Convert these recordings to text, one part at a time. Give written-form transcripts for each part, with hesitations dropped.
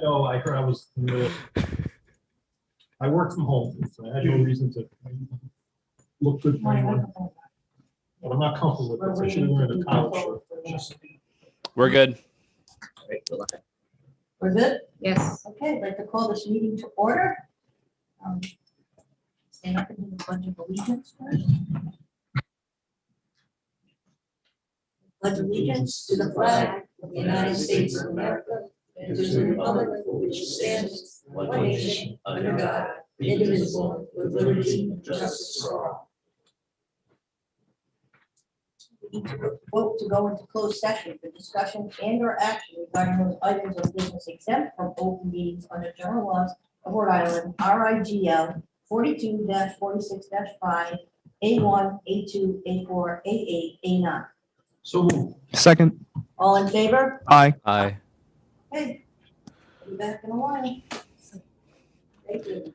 No, I heard I was in the middle. I work from home, so I had no reason to look good for anyone. But I'm not comfortable with this. I should have worn a collar shirt. Just- We're good. We're good? Yes. Okay, I'd like to call this meeting to order. Stand up and do the pledge of allegiance first. Pledge allegiance to the flag of the United States of America and to the republic for which it stands, one nation, under God, indivisible, with liberty and justice for all. We need to vote to go into closed session for discussion and or action regarding those items of business exempt from open meetings under general laws of Rhode Island, RIGL 42-46-5, A1, A2, A4, A8, A9. So moved. Second. All in favor? Aye. Aye. Hey, be back in a while. Thank you.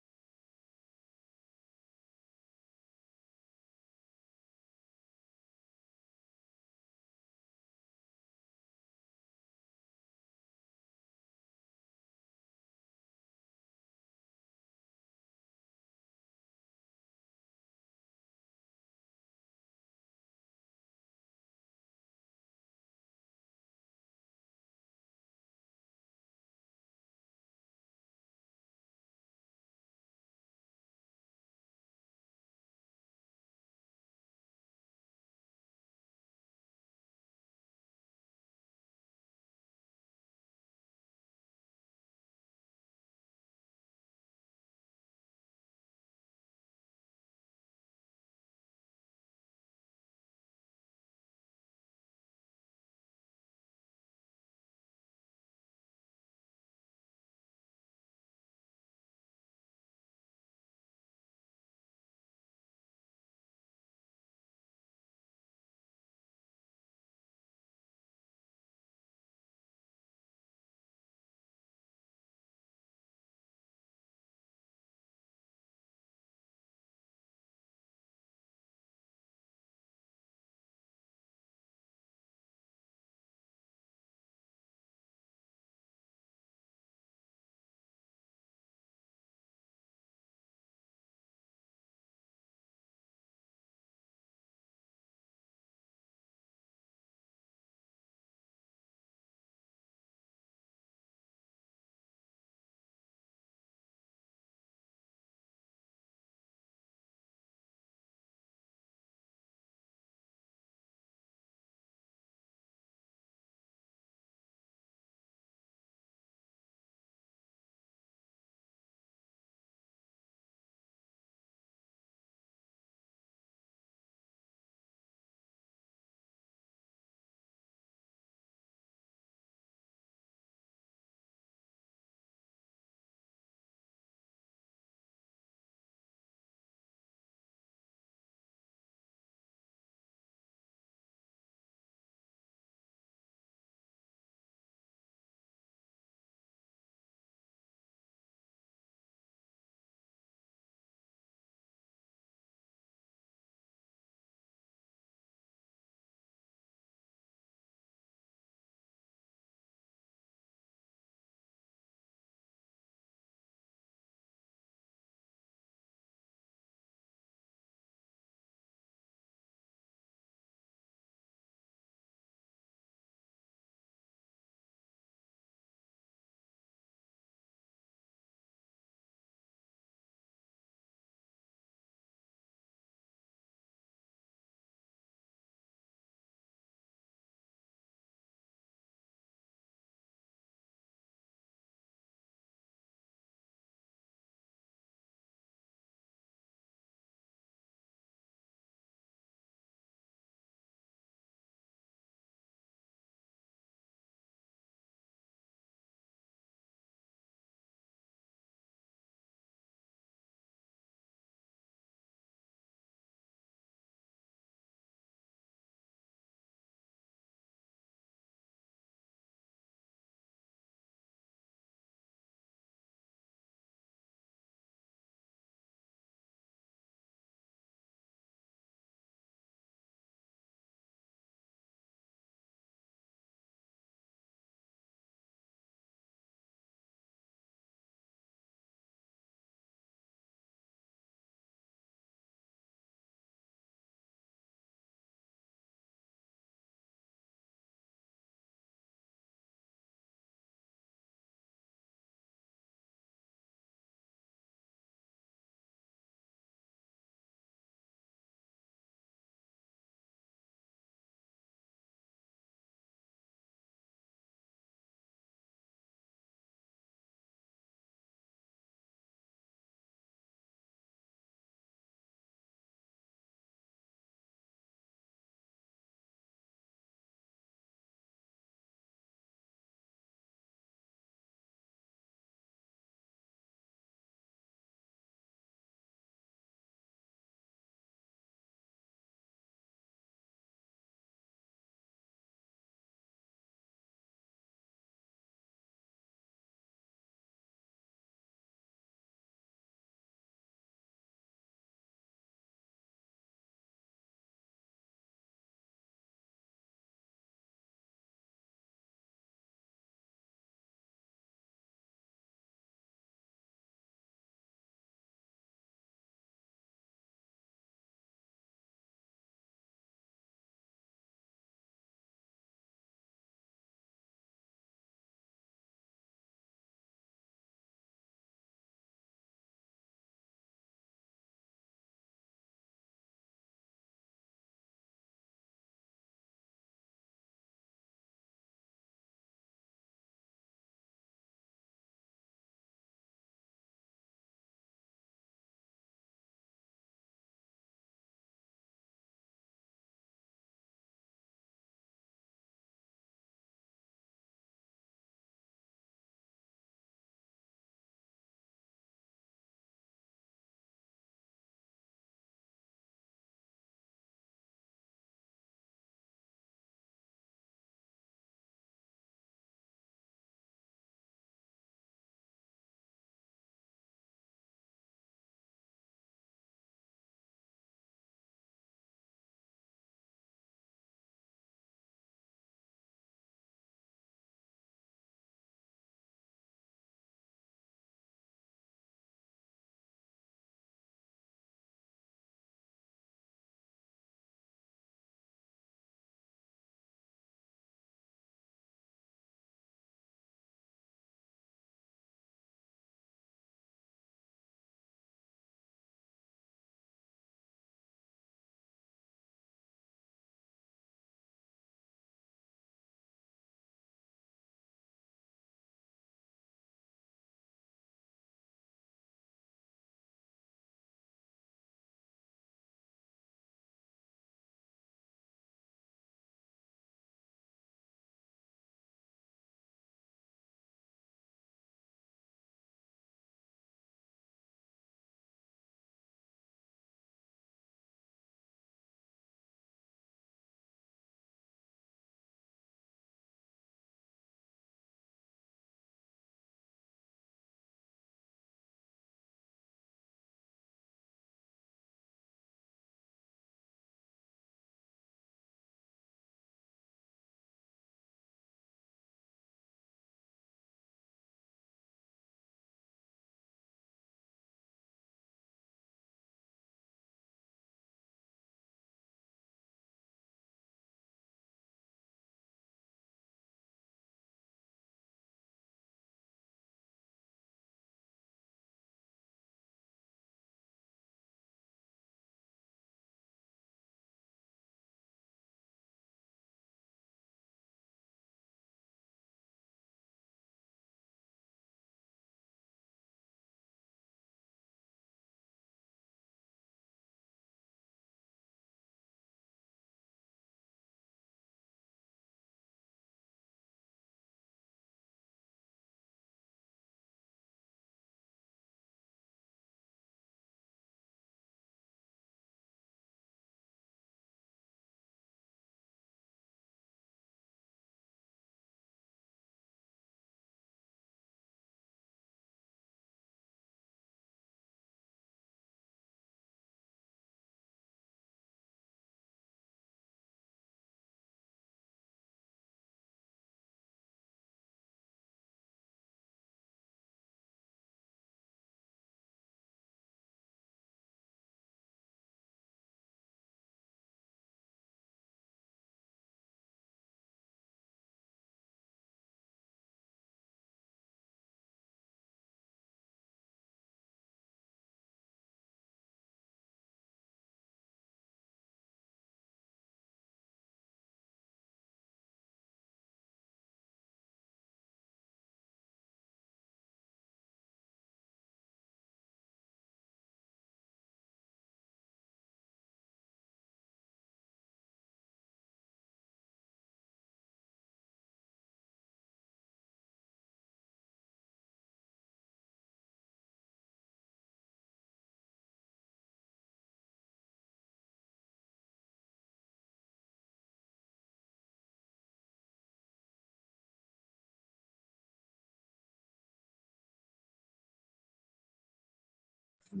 Yeah,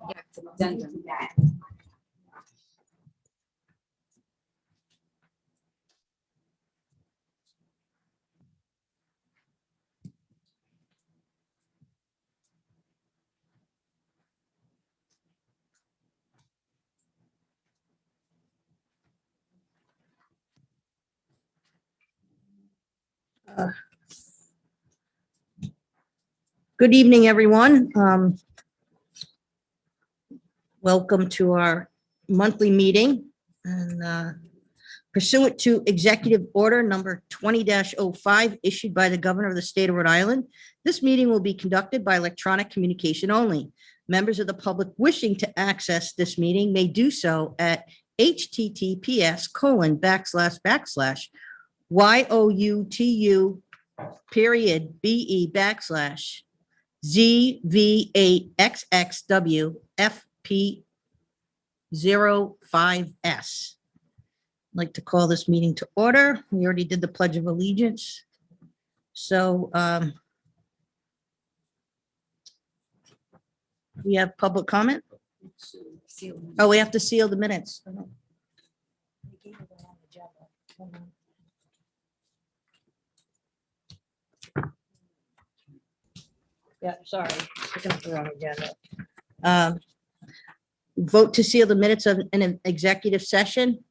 it's an addendum. Good evening, everyone. Welcome to our monthly meeting. And pursuant to Executive Order Number 20-05 issued by the Governor of the State of Rhode Island, this meeting will be conducted by electronic communication only. Members of the public wishing to access this meeting may do so at https://YOUTU:/ZV8XXWFP05S. I'd like to call this meeting to order. We already did the Pledge of Allegiance. So we have public comment. Oh, we have to seal the minutes. Yeah, sorry. Looking at the wrong agenda. Vote to seal the minutes of an executive session.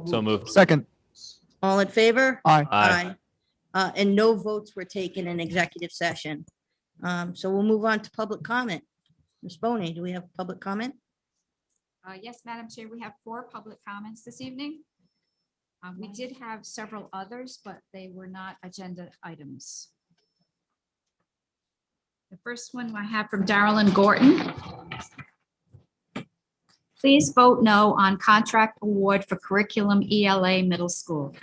So moved. Second. All in favor? Aye. Aye. And no votes were taken in executive session. So we'll move on to public comment. Ms. Boney, do we have public comment? Yes, Madam Chair, we have 4 public comments this evening. We did have several others, but they were not agenda items. The first one I have from Darrellyn Gorton. Please vote no on contract award for curriculum ELA middle school.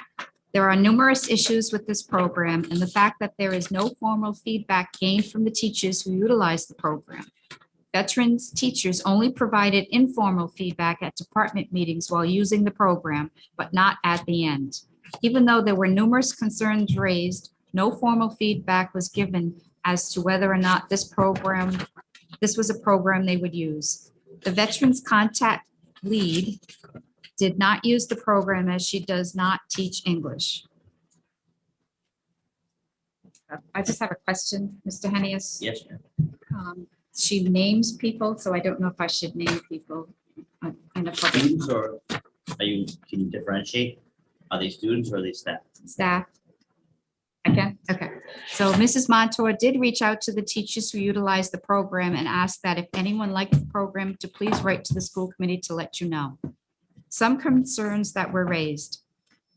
There are numerous issues with this program and the fact that there is no formal feedback gained from the teachers who utilize the program. Veterans teachers only provided informal feedback at department meetings while using the program, but not at the end. Even though there were numerous concerns raised, no formal feedback was given as to whether or not this was a program they would use. The Veterans Contact Lead did not use the program as she does not teach English. I just have a question, Mr. Hennius. Yes, ma'am. She names people, so I don't know if I should name people in the public Students or can you differentiate? Are they students or are they staff? staff. Okay. So Mrs. Montour did reach out to the teachers who utilize the program and asked that if anyone liked the program to please write to the school committee to let you know. Some concerns that were raised.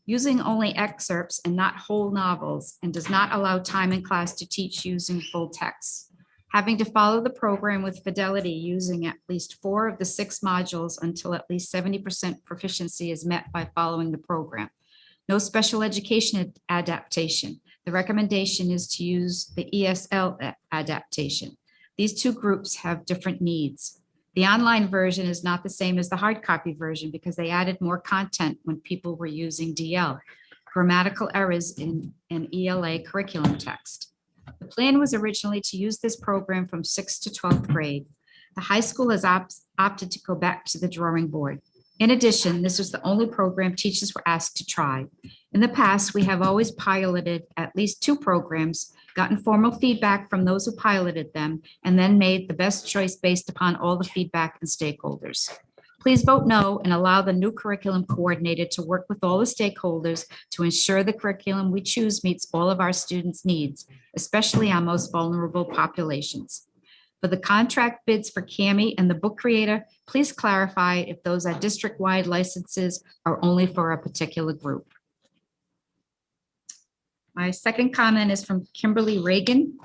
Using only excerpts and not whole novels and does not allow time in class to teach using full text. Having to follow the program with fidelity using at least 4 of the 6 modules until at least 70% proficiency is met by following the program. No special education adaptation. The recommendation is to use the ESL adaptation. These 2 groups have different needs. The online version is not the same as the hard copy version because they added more content when people were using DL. Grammatical errors in an ELA curriculum text. The plan was originally to use this program from 6th to 12th grade. The high school has opted to go back to the drawing board. In addition, this was the only program teachers were asked to try. In the past, we have always piloted at least 2 programs, gotten formal feedback from those who piloted them, and then made the best choice based upon all the feedback and stakeholders. Please vote no and allow the new curriculum coordinator to work with all the stakeholders to ensure the curriculum we choose meets all of our students' needs, especially our most vulnerable populations. For the contract bids for CAMI and the book creator, please clarify if those are district-wide licenses or only for a particular group. My second comment is from Kimberly Reagan.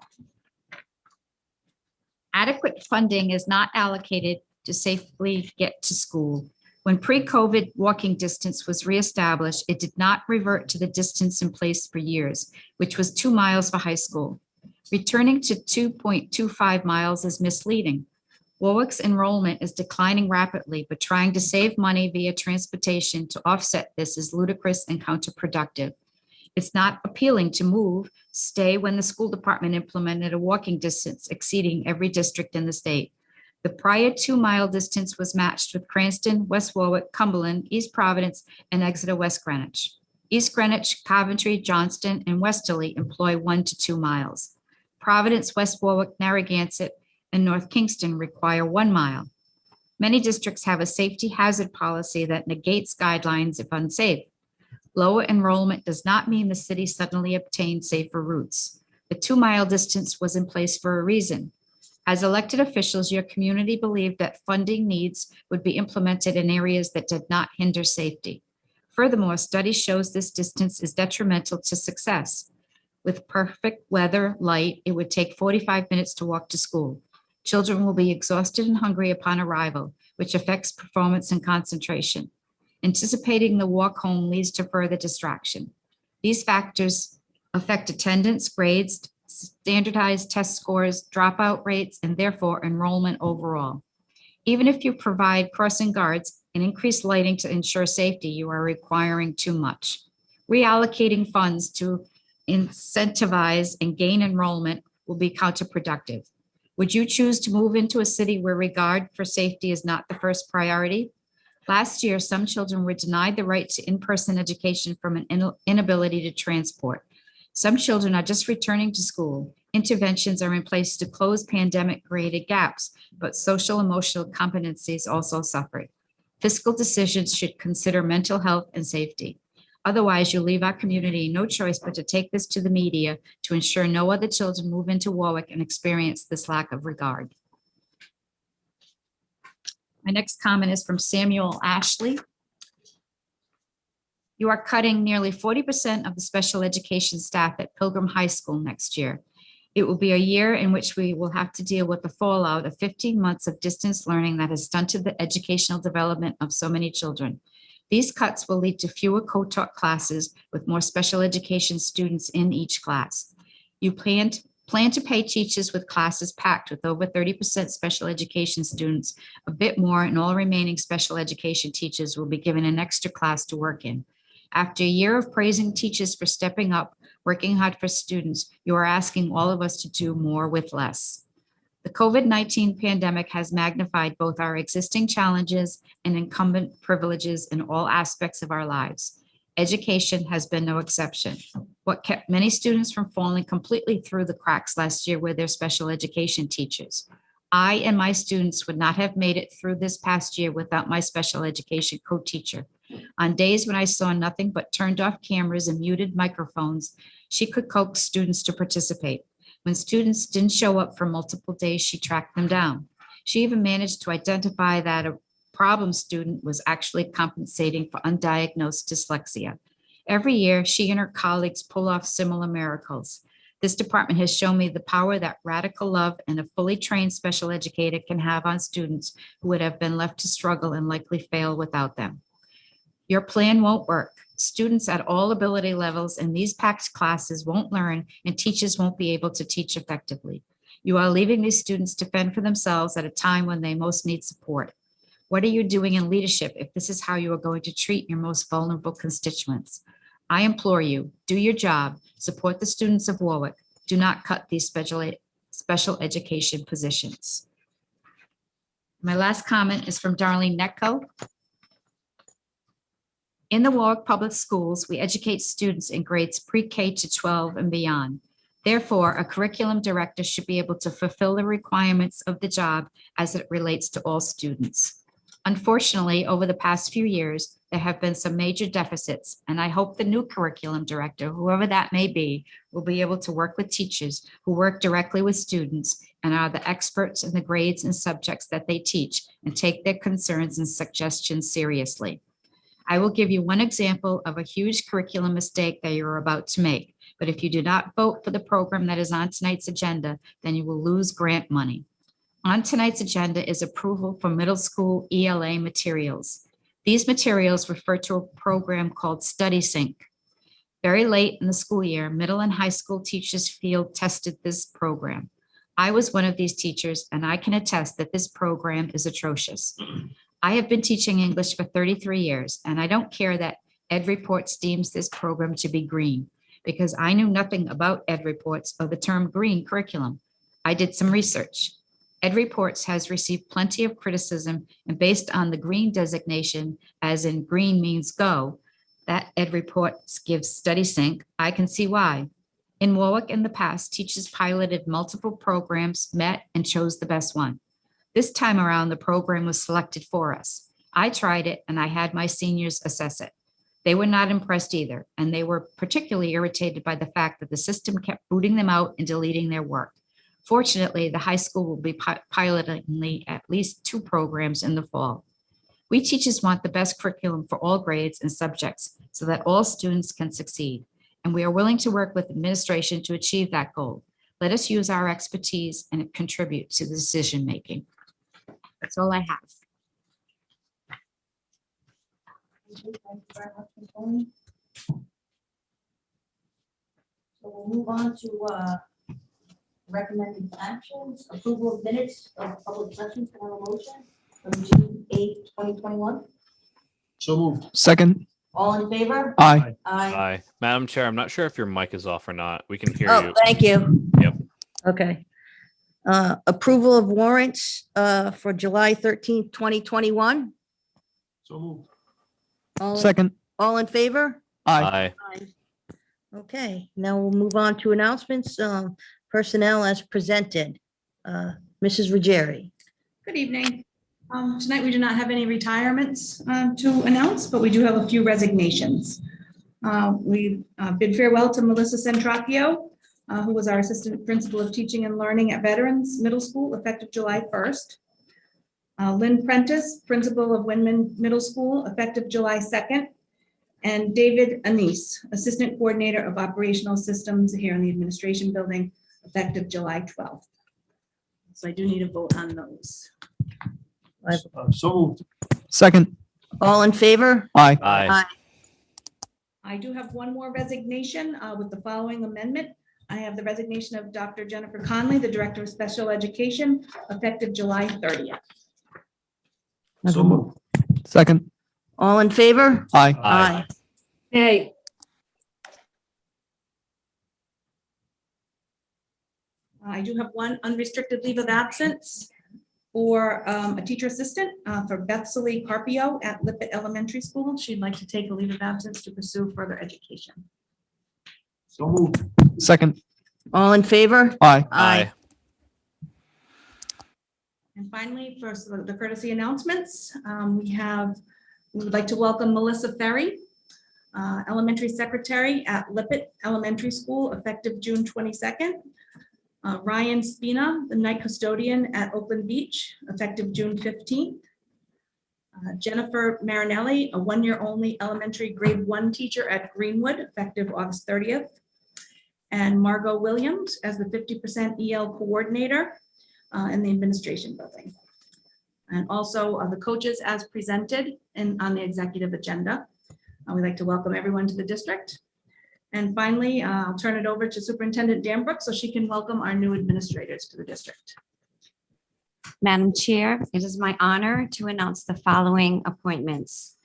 Adequate funding is not allocated to safely get to school. When pre-COVID walking distance was reestablished, it did not revert to the distance in place for years, which was 2 miles for high school. Returning to 2.25 miles is misleading. Warwick's enrollment is declining rapidly, but trying to save money via transportation to offset this is ludicrous and counterproductive. It's not appealing to move, stay when the school department implemented a walking distance exceeding every district in the state. The prior 2-mile distance was matched with Cranston, West Warwick, Cumberland, East Providence, and Exeter, West Greenwich. East Greenwich, Coventry, Johnston, and Westerly employ 1 to 2 miles. Providence, West Warwick, Narragansett, and North Kingston require 1 mile. Many districts have a safety hazard policy that negates guidelines if unsafe. Lower enrollment does not mean the city suddenly obtained safer routes. The 2-mile distance was in place for a reason. As elected officials, your community believed that funding needs would be implemented in areas that did not hinder safety. Furthermore, study shows this distance is detrimental to success. With perfect weather, light, it would take 45 minutes to walk to school. Children will be exhausted and hungry upon arrival, which affects performance and concentration. Anticipating the walk home leads to further distraction. These factors affect attendance, grades, standardized test scores, dropout rates, and therefore enrollment overall. Even if you provide crossing guards and increased lighting to ensure safety, you are requiring too much. Reallocating funds to incentivize and gain enrollment will be counterproductive. Would you choose to move into a city where regard for safety is not the first priority? Last year, some children were denied the right to in-person education from an inability to transport. Some children are just returning to school. Interventions are in place to close pandemic-created gaps, but social emotional competencies also suffered. Fiscal decisions should consider mental health and safety. Otherwise, you leave our community no choice but to take this to the media to ensure no other children move into Warwick and experience this lack of regard. My next comment is from Samuel Ashley. You are cutting nearly 40% of the special education staff at Pilgrim High School next year. It will be a year in which we will have to deal with the fallout of 15 months of distance learning that has stunted the educational development of so many children. These cuts will lead to fewer co-taught classes with more special education students in each class. You plan to pay teachers with classes packed with over 30% special education students a bit more, and all remaining special education teachers will be given an extra class to work in. After a year of praising teachers for stepping up, working hard for students, you are asking all of us to do more with less. The COVID-19 pandemic has magnified both our existing challenges and incumbent privileges in all aspects of our lives. Education has been no exception. What kept many students from falling completely through the cracks last year were their special education teachers. I and my students would not have made it through this past year without my special education co-teacher. On days when I saw nothing but turned off cameras and muted microphones, she could coax students to participate. When students didn't show up for multiple days, she tracked them down. She even managed to identify that a problem student was actually compensating for undiagnosed dyslexia. Every year, she and her colleagues pull off similar miracles. This department has shown me the power that radical love and a fully trained special educator can have on students who would have been left to struggle and likely fail without them. Your plan won't work. Students at all ability levels in these packed classes won't learn, and teachers won't be able to teach effectively. You are leaving these students to fend for themselves at a time when they most need support. What are you doing in leadership if this is how you are going to treat your most vulnerable constituents? I implore you, do your job, support the students of Warwick. Do not cut these special education positions. My last comment is from Darlene Netco. In the Warwick Public Schools, we educate students in grades pre-K to 12 and beyond. Therefore, a curriculum director should be able to fulfill the requirements of the job as it relates to all students. Unfortunately, over the past few years, there have been some major deficits, and I hope the new curriculum director, whoever that may be, will be able to work with teachers who work directly with students and are the experts in the grades and subjects that they teach and take their concerns and suggestions seriously. I will give you one example of a huge curriculum mistake that you're about to make, but if you do not vote for the program that is on tonight's agenda, then you will lose grant money. On tonight's agenda is approval for middle school ELA materials. These materials refer to a program called Study Sync. Very late in the school year, middle and high school teachers field tested this program. I was one of these teachers, and I can attest that this program is atrocious. I have been teaching English for 33 years, and I don't care that Ed Reports deems this program to be green. because I knew nothing about Ed Reports or the term green curriculum. I did some research. Ed Reports has received plenty of criticism, and based on the green designation, as in green means go, that Ed Reports gives study sync, I can see why. In Warwick in the past, teachers piloted multiple programs, met, and chose the best one. This time around, the program was selected for us. I tried it and I had my seniors assess it. They were not impressed either, and they were particularly irritated by the fact that the system kept booting them out and deleting their work. Fortunately, the high school will be piloting at least 2 programs in the fall. We teachers want the best curriculum for all grades and subjects so that all students can succeed, and we are willing to work with administration to achieve that goal. Let us use our expertise and contribute to the decision-making. That's all I have. Thank you very much, Ms. Tony. So we'll move on to recommended actions, approval of minutes of public session for a motion from June 8th, 2021. So moved. Second. All in favor? Aye. Aye. Hi, Madam Chair. I'm not sure if your mic is off or not. We can hear Oh, you. thank you. Yep. Okay. Approval of warrants for July 13th, 2021. So moved. Second. All in favor? Aye. Hi. Okay, now we'll move on to announcements, personnel as presented. Mrs. Ruggieri. Good evening. Tonight, we do not have any retirements to announce, but we do have a few resignations. We bid farewell to Melissa Centracchio, who was our Assistant Principal of Teaching and Learning at Veterans Middle School, effective July 1st. Lynn Prentice, Principal of Windman Middle School, effective July 2nd. And David Anise, Assistant Coordinator of Operational Systems here in the Administration Building, effective July 12th. So I do need a vote on those. So moved. Second. All in favor? Aye. Aye. I do have one more resignation with the following amendment. I have the resignation of Dr. Jennifer Conley, the Director of Special Education, effective July 30th. So moved. Second. All in favor? Aye. Aye. Hey. I do have one unrestricted leave of absence for a teacher assistant for Bethany Carpio at Lippett Elementary School. She'd like to take a leave of absence to pursue further education. So moved. Second. All in favor? Aye. Aye. And finally, for the courtesy announcements, we would like to welcome Melissa Ferry, elementary secretary at Lippett Elementary School, effective June 22nd. Ryan Spina, the night custodian at Oakland Beach, effective June 15th. Jennifer Marinelli, a one-year-only elementary grade 1 teacher at Greenwood, effective August 30th. And Margot Williams as the 50% EL coordinator in the administration building. And also the coaches as presented and on the executive agenda. We'd like to welcome everyone to the district. And finally, I'll turn it over to Superintendent Danbrook so she can welcome our new administrators to the district. Madam Chair, it is my honor to announce the following appointments.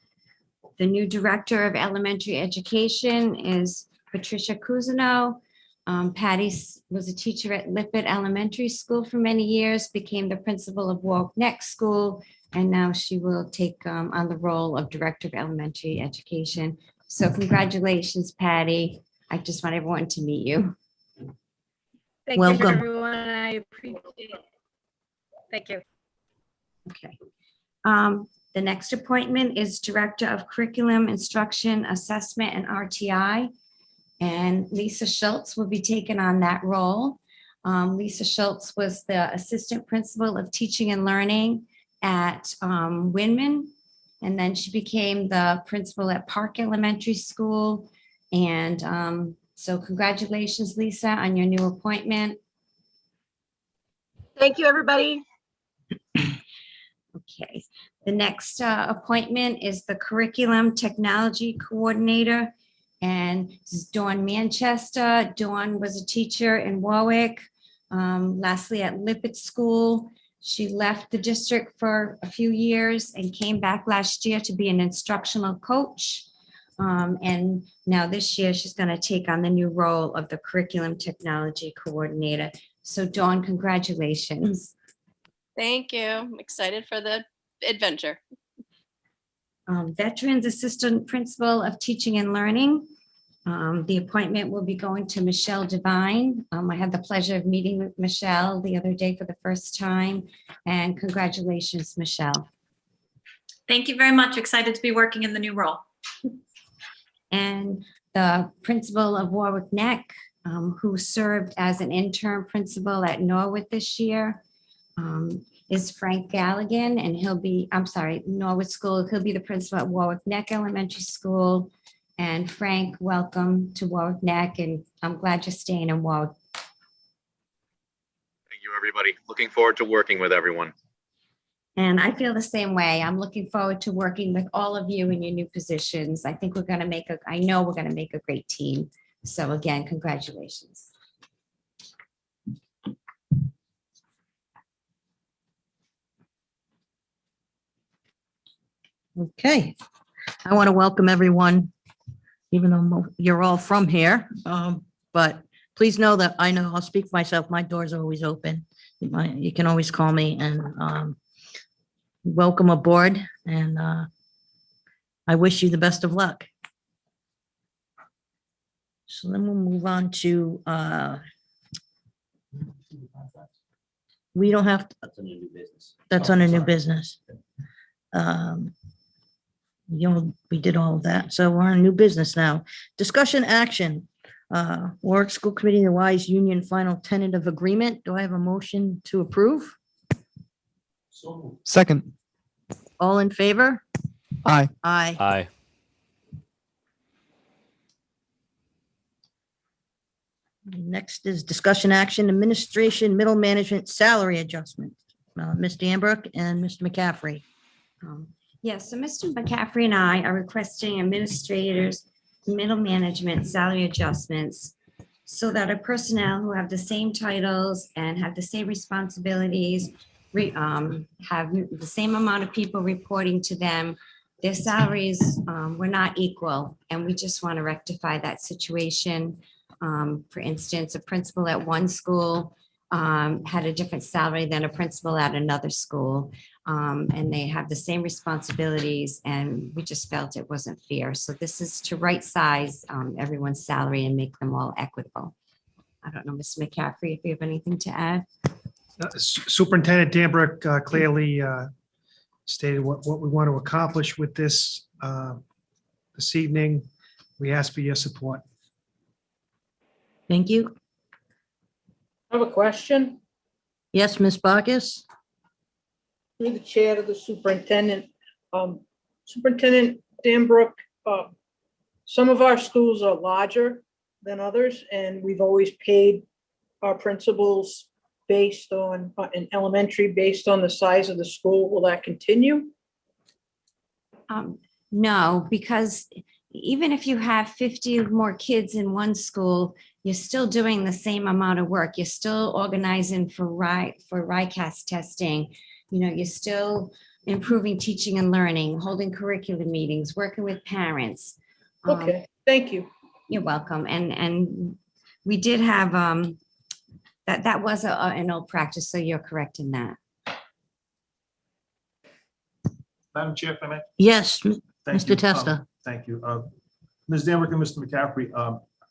The new Director of Elementary Education is Patricia Cousineau. Patty was a teacher at Lippett Elementary School for many years, became the principal of Warwick Next School, and now she will take on the role of Director of Elementary Education. So congratulations, Patty. I just want everyone to meet you. Thank Welcome. you, everyone. I appreciate it. Thank you. Okay. The next appointment is Director of Curriculum, Instruction, Assessment, and RTI. And Lisa Schultz will be taking on that role. Lisa Schultz was the Assistant Principal of Teaching and Learning at Windman. And then she became the principal at Park Elementary School. And so congratulations, Lisa, on your new appointment. Thank you, everybody. Okay, the next appointment is the Curriculum Technology Coordinator. And this is Dawn Manchester. Dawn was a teacher in Warwick, lastly at Lippett School. She left the district for a few years and came back last year to be an instructional coach. And now this year, she's going to take on the new role of the Curriculum Technology Coordinator. So Dawn, congratulations. Thank you. I'm excited for the adventure. Veterans Assistant Principal of Teaching and Learning. The appointment will be going to Michelle Devine. I had the pleasure of meeting with Michelle the other day for the first time, and congratulations, Michelle. Thank you very much. Excited to be working in the new role. And the principal of Warwick Neck, who served as an intern principal at Norwood this year, is Frank Galligan, and Norwood School. He'll be the principal at Warwick Neck Elementary School. And Frank, welcome to Warwick Neck, and I'm glad you're staying in Warwick. Thank you, everybody. Looking forward to working with everyone. And I feel the same way. I'm looking forward to working with all of you in your new positions. I think I know we're going to make a great team. So again, congratulations. Okay. I want to welcome everyone, even though you're all from here. But please know that I'll speak for myself. My door's always open. You can always call me, and welcome aboard, and I wish you the best of luck. So then we'll move on to, we don't have, That's a new business. that's Oh, under new sorry. business. We did all of that, so we're on new business now. Discussion action. Warwick School Committee and the Wise Union Final Tentative Agreement. Do I have a motion to approve? So Second. All in favor? Aye. Aye. Aye. Next is discussion action, administration, middle management salary adjustment. Ms. Danbrook and Mr. McCaffrey. Yes, so Mr. McCaffrey and I are requesting administrators, middle management salary adjustments so that our personnel who have the same titles and have the same responsibilities, have the same amount of people reporting to them, their salaries were not equal, and we just want to rectify that situation. For instance, a principal at one school had a different salary than a principal at another school. And they have the same responsibilities, and we just felt it wasn't fair. So this is to right size everyone's salary and make them all equitable. I don't know, Mr. McCaffrey, if you have anything to add. Superintendent Danbrook clearly stated what we want to accomplish with this this evening. We ask for your support. Thank you. I have a question Yes, Ms. Bacchus? through the chair to the superintendent. Superintendent Danbrook, some of our schools are larger than others, and we've always paid our principals based on, in elementary, based on the size of the school. Will that continue? No, because even if you have 50 more kids in one school, you're still doing the same amount of work. You're still organizing for RICAS testing. You're still improving teaching and learning, holding curriculum meetings, working with parents. Okay, thank you. You're welcome. And we did have, that was an old practice, so you're correct in that. Madam Chair, if I may. Yes, Thank Mr. you. Testa. Thank you. Ms. Danbrook and Mr. McCaffrey,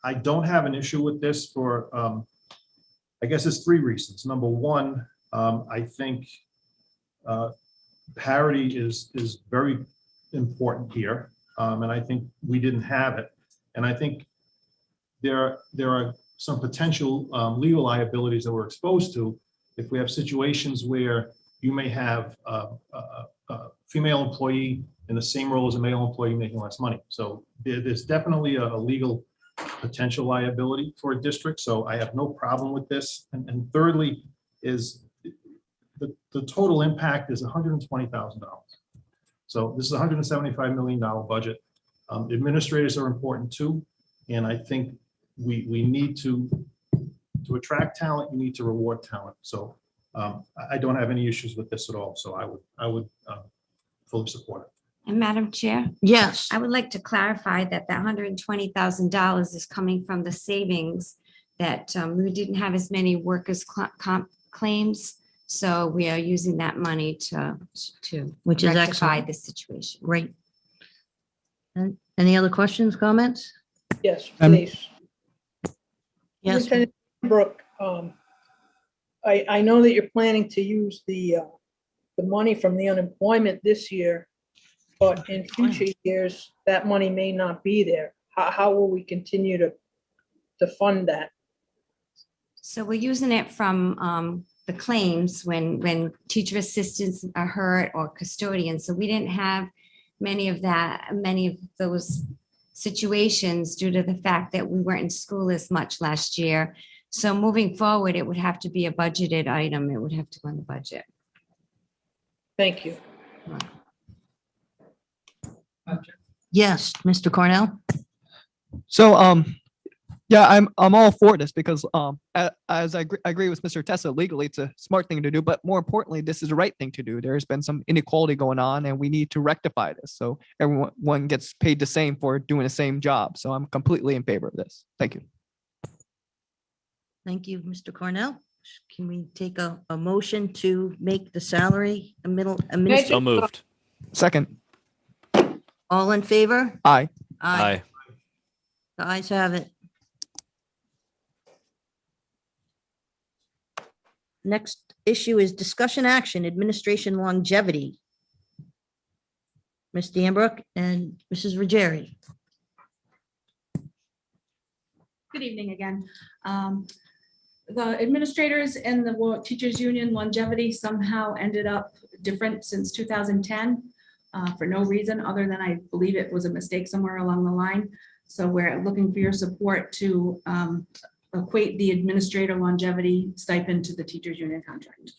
I don't have an issue with this for, I guess it's 3 reasons. Number one, I think parity is very important here. And I think we didn't have it. And I think there are some potential legal liabilities that we're exposed to if we have situations where you may have a female employee in the same role as a male employee making less money. So there's definitely a legal potential liability for a district. So I have no problem with this. And thirdly is the total impact is $120,000. So this is a $175 million budget. Administrators are important too. And I think we need to attract talent, you need to reward talent. So I don't have any issues with this at all. So I would fully support it. And Madam Chair, Yes, I would like to clarify that the $120,000 is coming from the savings that we didn't have as many workers' comp claims. So we are using that money to Which is rectify excellent. the situation. great. And any other questions, comments? Yes, Um, please. Yes, Superintendent Brooke, I know that you're planning to use the money from the unemployment this year, but in future years, that money may not be there. How will we continue to fund that? So we're using it from the claims when teacher assistants are hurt or custodians. So we didn't have many of those situations due to the fact that we weren't in school as much last year. So moving forward, it would have to be a budgeted item. It would have to go in the budget. Thank you. yes, Mr. Cornell? So, yeah, I'm all for this because, as I agree with Mr. Tessa, legally, it's a smart thing to do, but more importantly, this is the right thing to do. There's been some inequality going on and we need to rectify this. So everyone gets paid the same for doing the same job. So I'm completely in favor of this. Thank you. Thank you, Mr. Cornell. Can we take a motion to make the salary So moved. Second. all in favor? Aye. Aye. The ayes have it. Next issue is discussion action, administration longevity. Ms. Danbrook and Mrs. Ruggieri. Good evening again. The administrators and the teachers union longevity somehow ended up different since 2010 for no reason other than I believe it was a mistake somewhere along the line. So we're looking for your support to equate the administrator longevity stipend to the teachers union contract.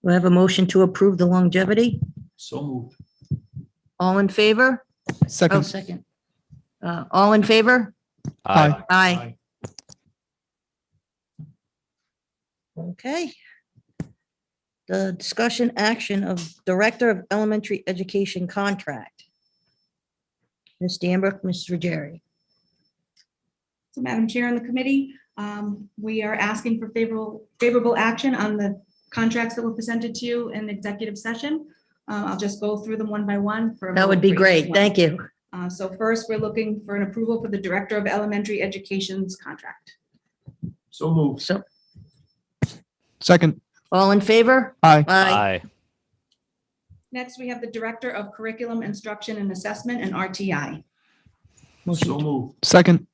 We have a motion to approve the longevity. So moved. All in favor? Oh, Second. second. All in favor? Aye. Aye. Okay. The discussion action of Director of Elementary Education contract. Ms. Danbrook, Ms. Ruggieri. So Madam Chair and the committee, we are asking for favorable action on the contracts that were presented to you in executive session. I'll just go through them one by one. That would be great. Thank you. So first, we're looking for an approval for the Director of Elementary Education's contract. So moved. So, Second. all in favor? Aye. Aye. Next, we have the Director of Curriculum Instruction and Assessment and RTI. So moved. Second.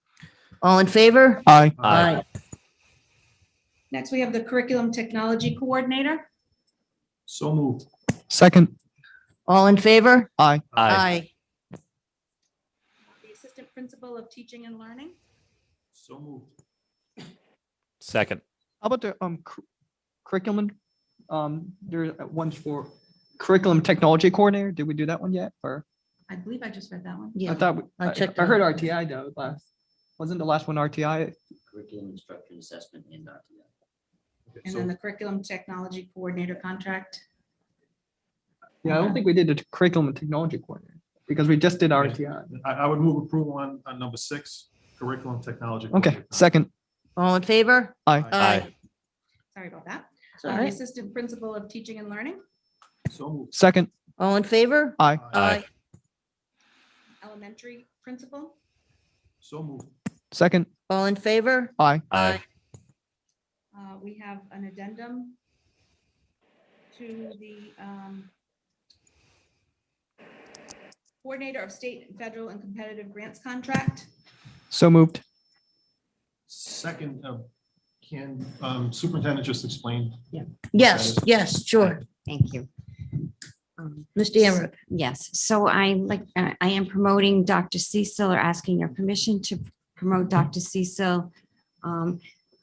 All in favor? Aye. Aye. Next, we have the Curriculum Technology Coordinator. So moved. Second. All in favor? Aye. Aye. The Assistant Principal of Teaching and Learning. So moved. Second. How about the curriculum? There's one's for curriculum technology coordinator. Did we do that one yet? Or I believe I just read that one. I Yeah, thought I checked. I heard RTI though last. Wasn't the last one RTI? Curriculum instruction assessment and RTI. And then the Curriculum Technology Coordinator contract. Yeah, I don't think we did the curriculum and technology coordinator because we just did RTI. I would move approval on number 6, curriculum technology. Okay, second. All in favor? Aye. Aye. Sorry about that. It's all The right. Assistant Principal of Teaching and Learning. So moved. Second. All in favor? Aye. Aye. Elementary Principal. So moved. Second. All in favor? Aye. Aye. We have an addendum to the Coordinator of State, Federal, and Competitive Grants contract. So moved. Second, can superintendent just explain? Yes, yes, sure. Thank you. Ms. Danbrook. Yes, so I am promoting Dr. Cecil or asking your permission to promote Dr. Cecil.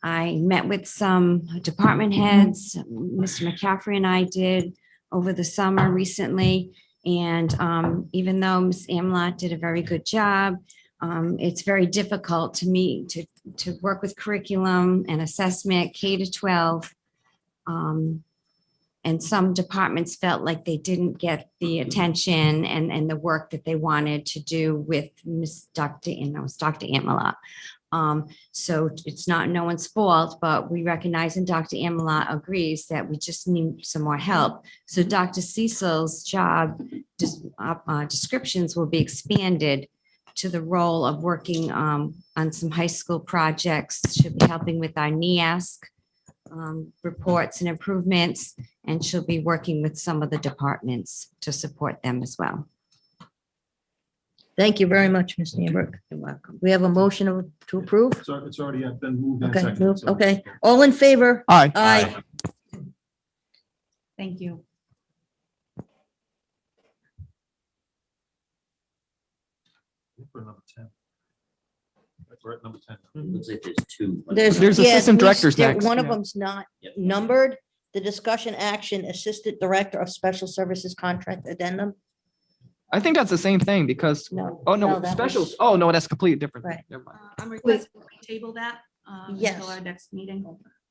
I met with some department heads, Mr. McCaffrey and I did over the summer recently. And even though Ms. Amlott did a very good job, it's very difficult to me to work with curriculum and assessment K to 12. And And some departments felt like they didn't get the attention and the work that they wanted to do with Dr. Amala. So it's not no one's fault, but we recognize and Dr. Amala agrees that we just need some more help. So Dr. Cecil's job descriptions will be expanded to the role of working on some high school projects. She'll be helping with our NEASC reports and improvements, and she'll be working with some of the departments to support them as well. Thank you very much, Ms. Nambrook. You're welcome. We have a motion to approve? So it's already been moved and Okay, seconded. so- okay. All in favor? Aye. Aye. Thank you. For number 10. We're at number 10. Looks like there's two. There's yeah, assistant we- directors there- next, One of yeah. them's not Yep. numbered. The discussion action assistant director of special services contract addendum. I think that's the same thing because, No. oh, no, that specials. was- Oh, no, that's completely different. Right. Never mind. I'm requesting we table that Yes. until our next meeting.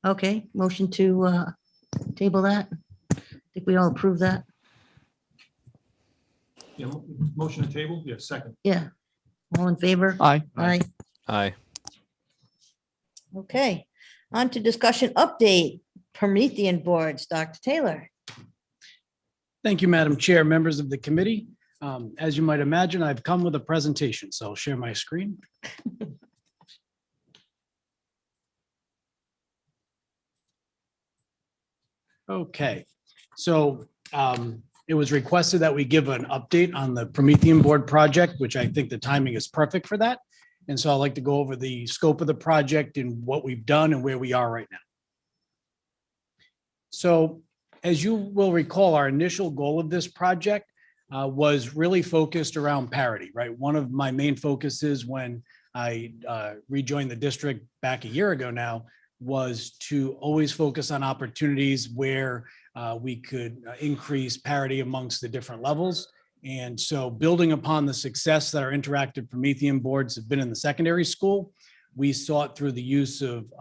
Okay, motion to table that. I think we all approve that. Yeah, motion to table, yeah, second. Yeah. All in favor? Aye. Aye. Aye. Okay, on to discussion update, Promethean boards, Dr. Taylor. Thank you, Madam Chair, members of the committee. As you might imagine, I've come with a presentation, so I'll share my screen. Okay, so it was requested that we give an update on the Promethean board project, which I think the timing is perfect for that. And so I'd like to go over the scope of the project and what we've done and where we are right now. So as you will recall, our initial goal of this project was really focused around parity, right? One of my main focuses when I rejoined the district back a year ago now was to always focus on opportunities where we could increase parity amongst the different levels. And so building upon the success that our interactive Promethean boards have been in the secondary school, we sought through the use of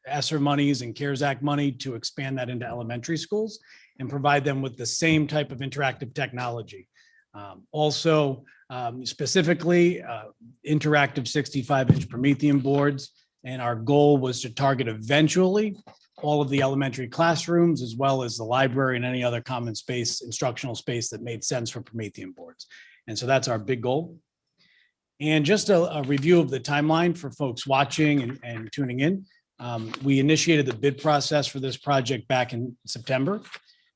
ESSER monies and CARES Act money to expand that into elementary schools and provide them with the same type of interactive technology. Also, specifically, interactive 65-inch Promethean boards. And our goal was to target eventually all of the elementary classrooms, as well as the library and any other common space, instructional space that made sense for Promethean boards. And so that's our big goal. And just a review of the timeline for folks watching and tuning in. We initiated the bid process for this project back in September.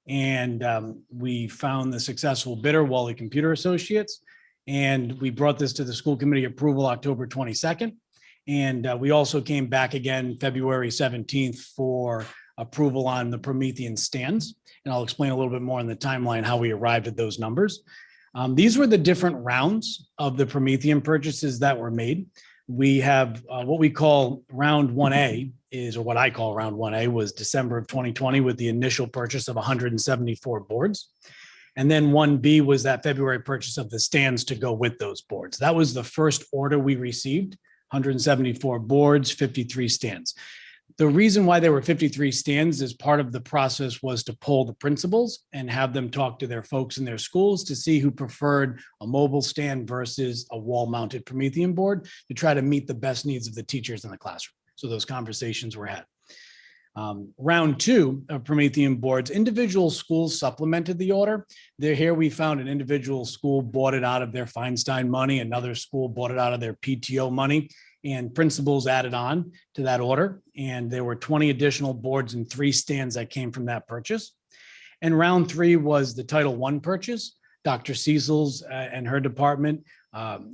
And we found the successful bidder, Wally Computer Associates. And we brought this to the school committee approval October 22nd. And we also came back again February 17th for approval on the Promethean stands. And I'll explain a little bit more on the timeline how we arrived at those numbers. These were the different rounds of the Promethean purchases that were made. We have what we call round 1A is, or what I call round 1A was December of 2020 with the initial purchase of 174 boards. And then 1B was that February purchase of the stands to go with those boards. That was the first order we received. 174 boards, 53 stands. The reason why there were 53 stands is part of the process was to poll the principals and have them talk to their folks in their schools to see who preferred a mobile stand versus a wall-mounted Promethean board to try to meet the best needs of the teachers in the classroom. So those conversations were had. Round 2 of Promethean boards, individual schools supplemented the order. Here we found an individual school bought it out of their Feinstein money, another school bought it out of their PTO money, and principals added on to that order. And there were 20 additional boards and 3 stands that came from that purchase. And round 3 was the Title I purchase. Dr. Cecil's and her department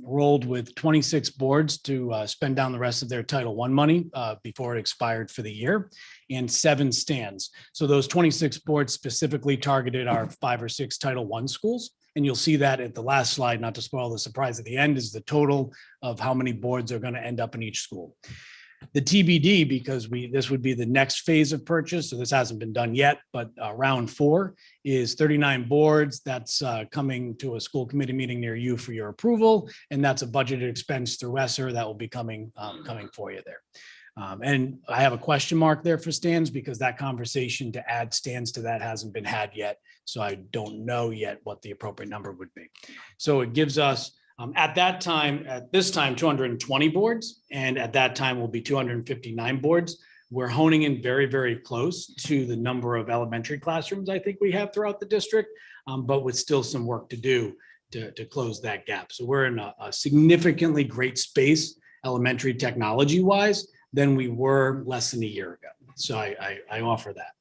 rolled with 26 boards to spend down the rest of their Title I money before it expired for the year, and 7 stands. So those 26 boards specifically targeted our 5 or 6 Title I schools. And you'll see that at the last slide, not to spoil the surprise at the end, is the total of how many boards are going to end up in each school. The TBD, because this would be the next phase of purchase, so this hasn't been done yet, but round 4 is 39 boards. That's coming to a school committee meeting near you for your approval, and that's a budgeted expense through ESSER that will be coming for you there. And I have a question mark there for stands because that conversation to add stands to that hasn't been had yet. So I don't know yet what the appropriate number would be. So it gives us, at this time, 220 boards, and at that time will be 259 boards. We're honing in very, very close to the number of elementary classrooms I think we have throughout the district, but with still some work to do to close that gap. So we're in a significantly great space, elementary technology wise, than we were less than a year ago. So I offer that.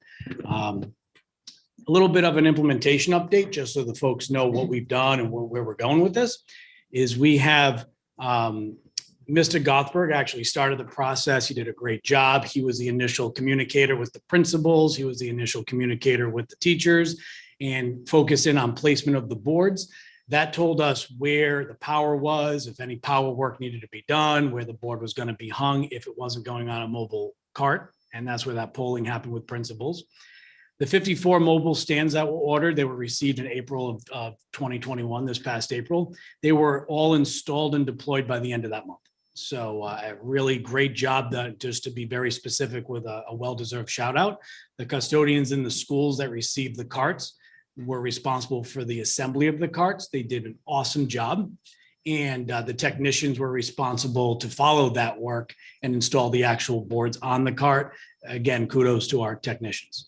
A little bit of an implementation update, just so the folks know what we've done and where we're going with this, is we have Mr. Gothberg actually started the process. He did a great job. He was the initial communicator with the principals. He was the initial communicator with the teachers and focus in on placement of the boards. That told us where the power was, if any power work needed to be done, where the board was going to be hung if it wasn't going on a mobile cart. And that's where that polling happened with principals. The 54 mobile stands that were ordered, they were received in April of 2021, this past April. They were all installed and deployed by the end of that month. So a really great job done, just to be very specific with a well-deserved shout out. The custodians in the schools that received the carts were responsible for the assembly of the carts. They did an awesome job. And the technicians were responsible to follow that work and install the actual boards on the cart. Again, kudos to our technicians.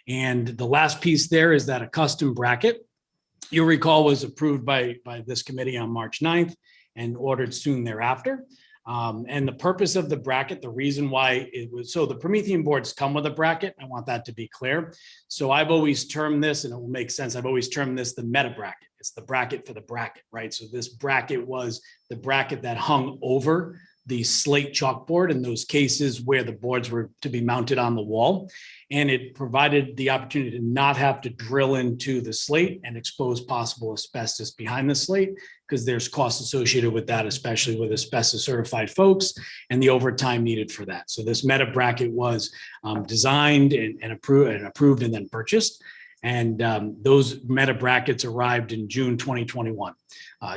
And the last piece there is that a custom bracket, you'll recall, was approved by this committee on March 9th and ordered soon thereafter. And the purpose of the bracket, the reason why it was, so the Promethean boards come with a bracket. I want that to be clear. So I've always termed this, and it will make sense, I've always termed this the meta bracket. It's the bracket for the bracket, right? So this bracket was the bracket that hung over the slate chalkboard in those cases where the boards were to be mounted on the wall. And it provided the opportunity to not have to drill into the slate and expose possible asbestos behind the slate, because there's costs associated with that, especially with asbestos certified folks and the overtime needed for that. So this meta bracket was designed and approved and then purchased. And those meta brackets arrived in June 2021,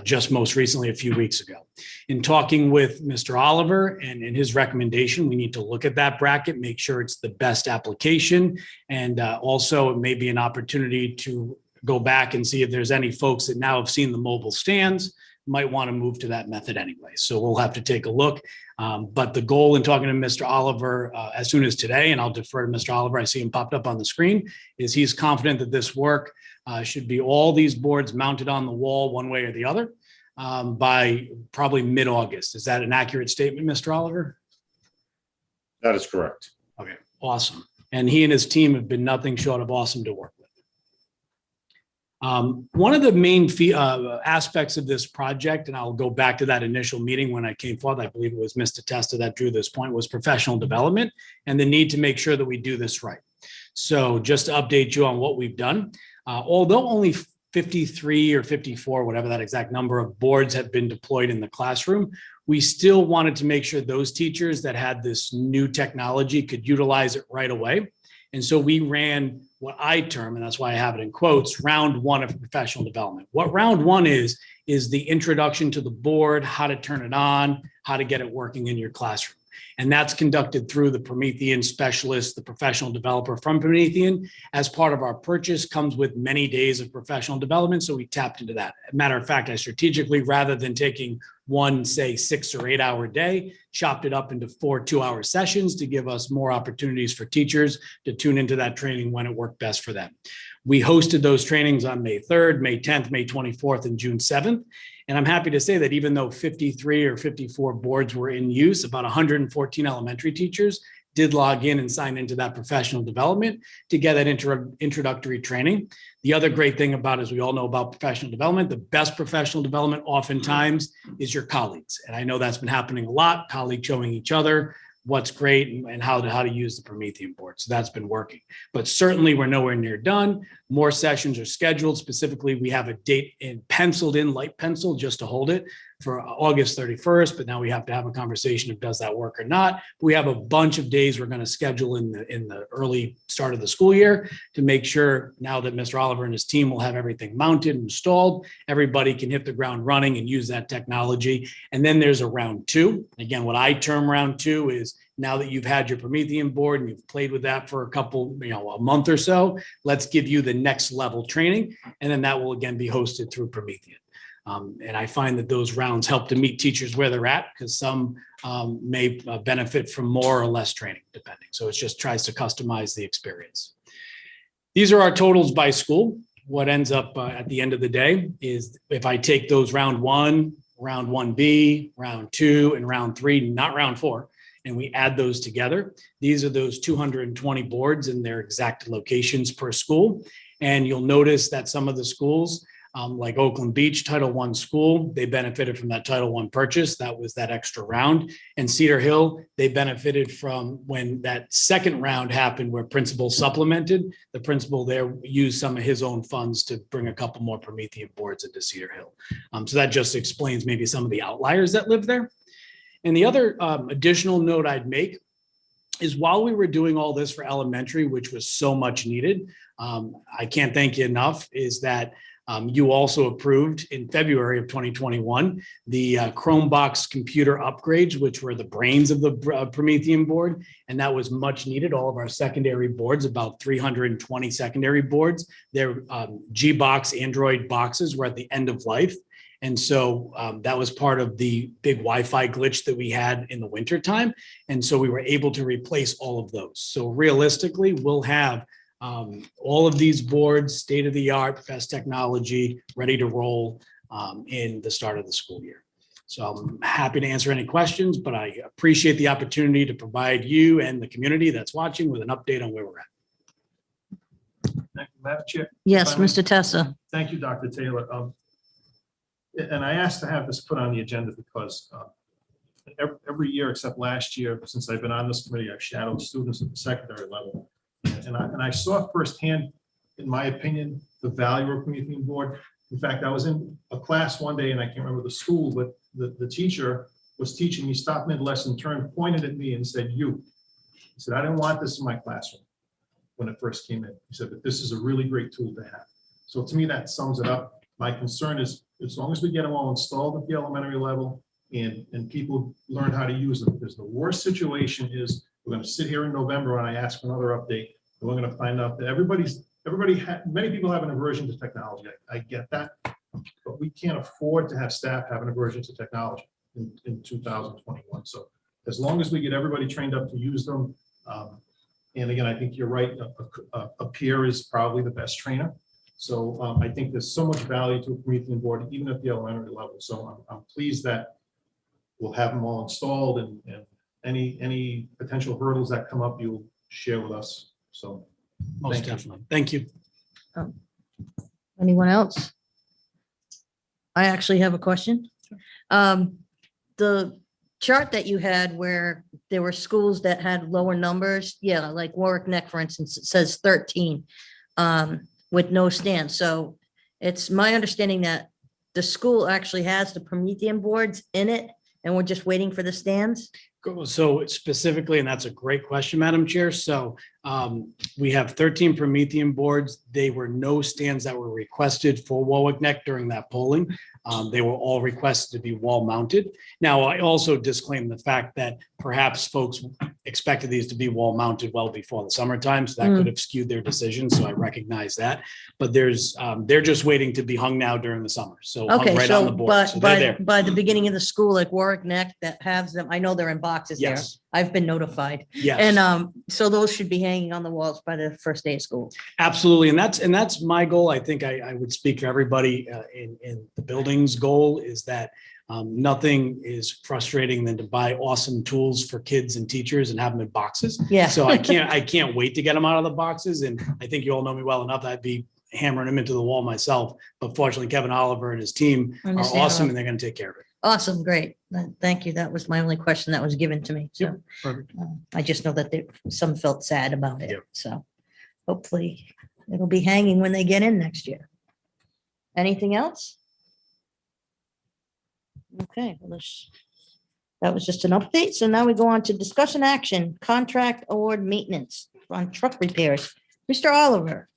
just most recently, a few weeks ago. In talking with Mr. Oliver and his recommendation, we need to look at that bracket, make sure it's the best application. And also it may be an opportunity to go back and see if there's any folks that now have seen the mobile stands might want to move to that method anyway. So we'll have to take a look. But the goal in talking to Mr. Oliver as soon as today, and I'll defer to Mr. Oliver, I see him popped up on the screen, is he's confident that this work should be all these boards mounted on the wall one way or the other by probably mid-August. Is that an accurate statement, Mr. Oliver? That is correct. Okay, awesome. And he and his team have been nothing short of awesome to work with. One of the main aspects of this project, and I'll go back to that initial meeting when I came forth, I believe it was Mr. Testa that drew this point, was professional development and the need to make sure that we do this right. So just to update you on what we've done, although only 53 or 54, whatever that exact number of boards have been deployed in the classroom, we still wanted to make sure those teachers that had this new technology could utilize it right away. And so we ran what I term, and that's why I have it in quotes, round one of professional development. What round one is the introduction to the board, how to turn it on, how to get it working in your classroom. And that's conducted through the Promethean specialist, the professional developer from Promethean. As part of our purchase, comes with many days of professional development. So we tapped into that. Matter of fact, I strategically, rather than taking one, say, 6 or 8 hour day, chopped it up into 4 2-hour sessions to give us more opportunities for teachers to tune into that training when it worked best for them. We hosted those trainings on May 3rd, May 10th, May 24th, and June 7th. And I'm happy to say that even though 53 or 54 boards were in use, about 114 elementary teachers did log in and sign into that professional development to get that introductory training. The other great thing about, as we all know about professional development, the best professional development oftentimes is your colleagues. And I know that's been happening a lot, colleagues showing each other what's great and how to use the Promethean board. So that's been working. But certainly we're nowhere near done. More sessions are scheduled. Specifically, we have a date penciled in, light pencil, just to hold it, for August 31st, but now we have to have a conversation of does that work or not. We have a bunch of days we're going to schedule in the early start of the school year to make sure now that Mr. Oliver and his team will have everything mounted and installed, everybody can hit the ground running and use that technology. And then there's a round two. Again, what I term round two is now that you've had your Promethean board and you've played with that for a month or so, let's give you the next level training. And then that will again be hosted through Promethean. And I find that those rounds help to meet teachers where they're at because some may benefit from more or less training depending. So it just tries to customize the experience. These are our totals by school. What ends up at the end of the day is if I take those round 1, round 1B, round 2, and round 3, not round 4, and we add those together, these are those 220 boards in their exact locations per school. And you'll notice that some of the schools, like Oakland Beach, Title I school, they benefited from that Title I purchase. That was that extra round. And Cedar Hill, they benefited from when that second round happened where principal supplemented. The principal there used some of his own funds to bring a couple more Promethean boards into Cedar Hill. So that just explains maybe some of the outliers that live there. And the other additional note I'd make is while we were doing all this for elementary, which was so much needed, I can't thank you enough, is that you also approved in February of 2021, the Chromebox computer upgrades, which were the brains of the Promethean board. And that was much needed. All of our secondary boards, about 320 secondary boards, their G-Box Android boxes were at the end of life. And so that was part of the big Wi-Fi glitch that we had in the winter time. And so we were able to replace all of those. So realistically, we'll have all of these boards, state-of-the-art, best technology, ready to roll in the start of the school year. So I'm happy to answer any questions, but I appreciate the opportunity to provide you and the community that's watching with an update on where we're at. Thank you, Madam Chair. Yes, If I may- Mr. Tessa. Thank you, Dr. Taylor. And I asked to have this put on the agenda because every year except last year, since I've been on this committee, I've shadowed students at the secondary level. And I saw firsthand, in my opinion, the value of Promethean board. In fact, I was in a class one day and I can't remember the school, but the teacher was teaching me, stopped mid-lesson, turned, pointed at me and said, "You." He said, "I didn't want this in my classroom when it first came in." He said, "But this is a really great tool to have." So to me, that sums it up. My concern is as long as we get them all installed at the elementary level and people learn how to use them, because the worst situation is we're going to sit here in November and I ask for another update. And we're going to find out that many people have an aversion to technology. I get that, but we can't afford to have staff have an aversion to technology in 2021. So as long as we get everybody trained up to use them, and again, I think you're right, a peer is probably the best trainer. So I think there's so much value to a Promethean board, even at the elementary level. So I'm pleased that we'll have them all installed and any potential hurdles that come up, you'll share with us. So Most definitely. Thank you. Anyone else? I actually have a question. The chart that you had where there were schools that had lower numbers, yeah, like Warwick Neck, for instance, it says 13 with no stand. So it's my understanding that the school actually has the Promethean boards in it and we're just waiting for the stands. So specifically, and that's a great question, Madam Chair. So we have 13 Promethean boards. They were no stands that were requested for Warwick Neck during that polling. They were all requested to be wall mounted. Now, I also disclaim the fact that perhaps folks expected these to be wall mounted well before the summertime, so that could have skewed their decision. So I recognize that. But they're just waiting to be hung now during the summer. So hung Okay, right on the so board. So they're there. by the beginning of the school, like Warwick Neck that has them, I know they're in boxes there. Yes. I've been notified. Yes. And so those should be hanging on the walls by the first day of school. Absolutely. And that's my goal. I think I would speak for everybody in the building's goal is that nothing is frustrating than to buy awesome tools for kids and teachers and have them in boxes. Yeah. So I can't wait to get them out of the boxes. And I think you all know me well enough. I'd be hammering them into the wall myself. But fortunately, Kevin Oliver and his team are awesome and they're going to take care of it. Awesome, great. Thank you. That was my only question that was given to me. So Yep, perfect. I just know that some felt sad about it. Yep. So hopefully it'll be hanging when they get in next year. Anything else? Okay, that was just an update. So now we go on to discussion action, contract award maintenance on truck repairs. Mr. Oliver.